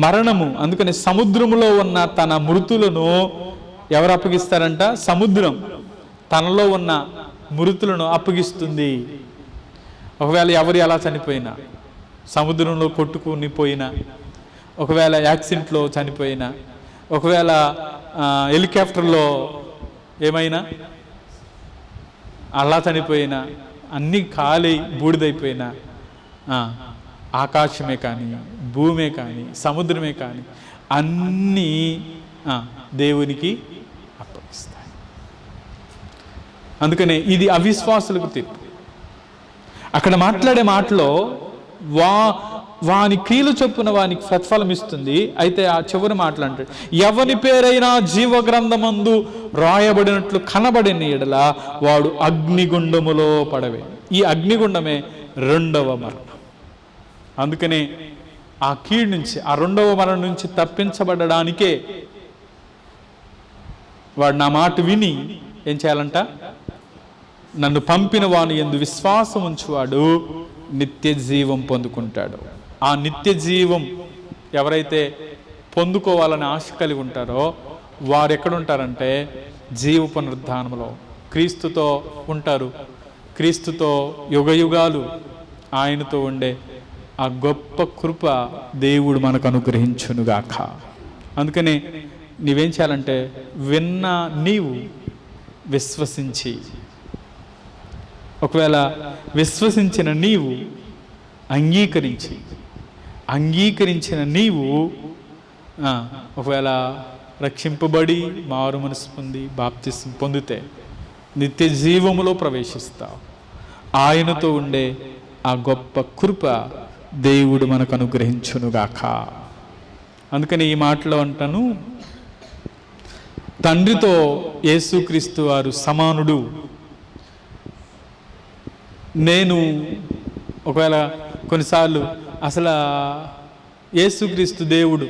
మరణము, అందుకనే సముద్రములో ఉన్న తన మృతులను ఎవరు అప్పగిస్తారంట? సముద్రం తనలో ఉన్న మృతులను అప్పగిస్తుంది. ఒకవేళ ఎవరు ఎలా చనిపోయినా, సముద్రంలో కొట్టుకుని పోయినా, ఒకవేళ యాక్సిడెంట్లో చనిపోయినా, ఒకవేళ హెలికాప్టర్లో ఏమైనా అలా చనిపోయినా, అన్నీ ఖాళీ బూడిదైపోయినా, ఆకాశమే కానీ, భూమే కానీ, సముద్రమే కానీ అన్నీ దేవునికి అప్పగిస్తాయి. అందుకనే ఇది అవిశ్వాసులకు తీర్పు. అక్కడ మాట్లాడే మాటలో వాని క్రియలు చొప్పున వానికి ప్రతిఫలం ఇస్తుంది. అయితే ఆ చివరి మాటలు అంటాడు, ఎవని పేరైనా జీవ గ్రంథమందు రాయబడినట్లు కనబడిన ఎడల వాడు అగ్నిగుండములో పడవే. ఈ అగ్నిగుండమే 2వ మరణం. అందుకనే ఆ కీడు నుంచి, ఆ 2వ మరణం నుంచి తప్పించబడడానికే వాడు నా మాట విని ఏం చేయాలంట? నన్ను పంపిన వాని యందు విశ్వాసం ఉంచువాడు నిత్య జీవం పొందుకుంటాడు. ఆ నిత్య జీవం ఎవరైతే పొందుకోవాలని ఆశ కలిగి ఉంటారో వారు ఎక్కడుంటారంటే జీవ పునరుద్ధానంలో క్రీస్తుతో ఉంటారు. క్రీస్తుతో యుగయుగాలు ఆయనతో ఉండే ఆ గొప్ప కృప దేవుడు మనకు అనుగ్రహించునుగాక. అందుకని నీవేం చేయాలంటే, విన్న నీవు విశ్వసించి, ఒకవేళ విశ్వసించిన నీవు అంగీకరించిన నీవు ఒకవేళ రక్షింపబడి మారు మనసు పొంది బాప్తిసం పొందితే నిత్య జీవములో ప్రవేశిస్తావు. ఆయనతో ఉండే ఆ గొప్ప కృప దేవుడు మనకు అనుగ్రహించునుగాక. అందుకని ఈ మాటలో అంటాను, తండ్రితో యేసుక్రీస్తు వారు సమానుడు. నేను ఒకవేళ కొన్నిసార్లు అసలు యేసుక్రీస్తు దేవుడు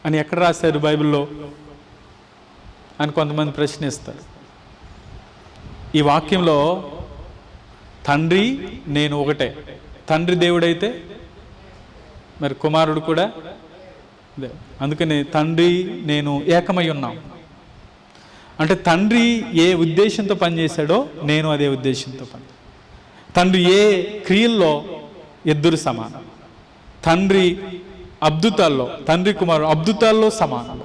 అని ఎక్కడ రాశారు బైబిల్లో అని కొంతమంది ప్రశ్నిస్తారు. ఈ వాక్యంలో తండ్రి నేను ఒకటే. తండ్రి దేవుడైతే మరి కుమారుడు కూడా అందుకని తండ్రి నేను ఏకమై ఉన్నాం అంటే తండ్రి ఏ ఉద్దేశంతో పనిచేశాడో నేను అదే ఉద్దేశంతో పని. తండ్రి ఏ క్రియల్లో ఇద్దరు సమానం. తండ్రి అద్భుతాల్లో, తండ్రి కుమారుడు అద్భుతాల్లో సమానం.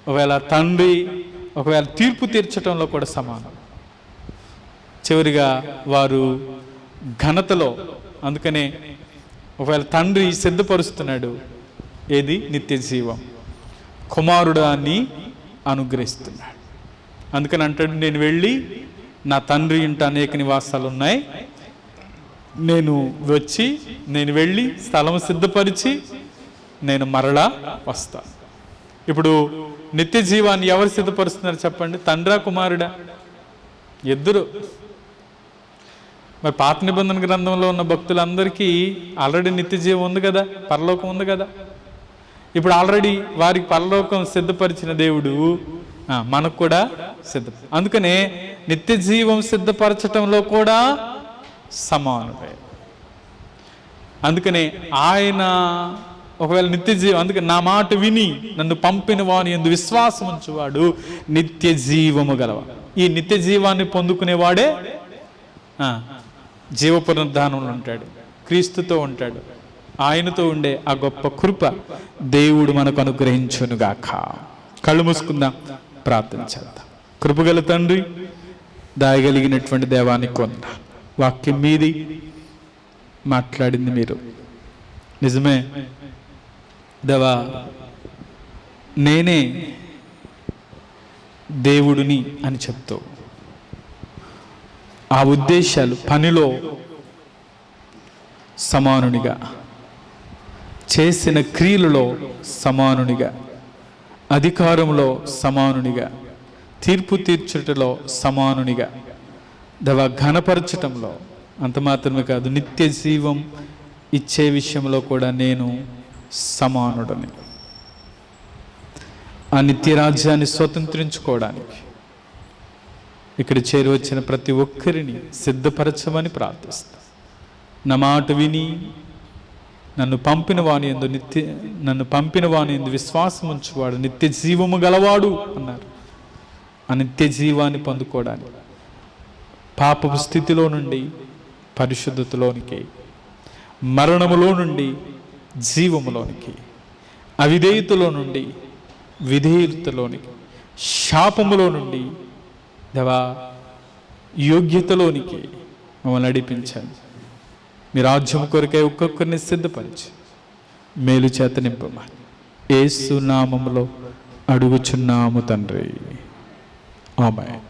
ఒకవేళ తీర్పు తీర్చడంలో కూడా సమానం. చివరిగా వారు ఘనతలో, అందుకనే ఒకవేళ తండ్రి సిద్ధపరుస్తున్నాడు ఏది? నిత్య జీవం. కుమారుడు దాన్ని అనుగ్రహిస్తున్నాడు. అందుకని అంటాడు, నేను వెళ్ళి నా తండ్రి ఇంట అనేక నివాసాలు ఉన్నాయి, నేను వెళ్ళి స్థలం సిద్ధపరిచి నేను మరలా వస్తాను. ఇప్పుడు నిత్య జీవాన్ని ఎవరు సిద్ధపరుస్తున్నారు చెప్పండి? తండ్రా కుమారుడా? ఇద్దరు. మరి పాత నిబంధన గ్రంథంలో ఉన్న భక్తులందరికీ ఆల్రెడీ నిత్య జీవం ఉంది కదా, పరలోకం ఉంది కదా. ఇప్పుడు ఆల్రెడీ వారికి పరలోకం సిద్ధపరిచిన దేవుడు మనకు కూడా అందుకనే నిత్య జీవం సిద్ధపరచటంలో కూడా సమానుడే. అందుకనే ఆయన ఒకవేళ నిత్య జీవం, అందుకని నా మాట విని నన్ను పంపిన వాని యందు విశ్వాసం ఉంచువాడు నిత్య జీవము గలవ. ఈ నిత్య జీవాన్ని పొందుకునేవాడే జీవ పునరుద్ధానంలో ఉంటాడు, క్రీస్తుతో ఉంటాడు. ఆయనతో ఉండే ఆ గొప్ప కృప దేవుడు మనకు అనుగ్రహించునుగాక. కళ్ళు మూసుకుందాం, ప్రార్థన చేద్దాం. కృపగల తండ్రి, దాయగలిగినటువంటి దేవానికి కొంద వాక్యం మీది మాట్లాడింది మీరు. నిజమే దేవా, నేనే దేవుడిని అని చెప్తూ ఆ ఉద్దేశాలు పనిలో సమానునిగా, చేసిన క్రియలలో సమానునిగా, అధికారంలో సమానునిగా, తీర్పు తీర్చుటలో సమానునిగా, దేవా ఘనపరచటంలో అంత మాత్రమే కాదు నిత్య జీవం ఇచ్చే విషయంలో కూడా నేను సమానుడని. ఆ నిత్య రాజ్యాన్ని స్వతంత్రించుకోవడానికి ఇక్కడ చేరి వచ్చిన ప్రతి ఒక్కరిని సిద్ధపరచమని ప్రార్థిస్తాను. నా మాట విని నన్ను పంపిన వాని యందు విశ్వాసం ఉంచువాడు నిత్య జీవము గలవాడు అన్నారు. ఆ నిత్య జీవాన్ని పొందుకోవడానికి పాపపు స్థితిలో నుండి పరిశుద్ధతలోనికి, మరణములో నుండి జీవములోనికి, అవిధేయతలో నుండి విధేయతలోనికి, శాపములో నుండి దేవా యోగ్యతలోనికి మమ్మల్ని నడిపించండి. మీ రాజ్యం కొరకై ఒక్కొక్కరిని సిద్ధపరిచి మేలు చేత నింపమని యేసు నామములో అడుగుచున్నాము తండ్రి. ఆమేన్.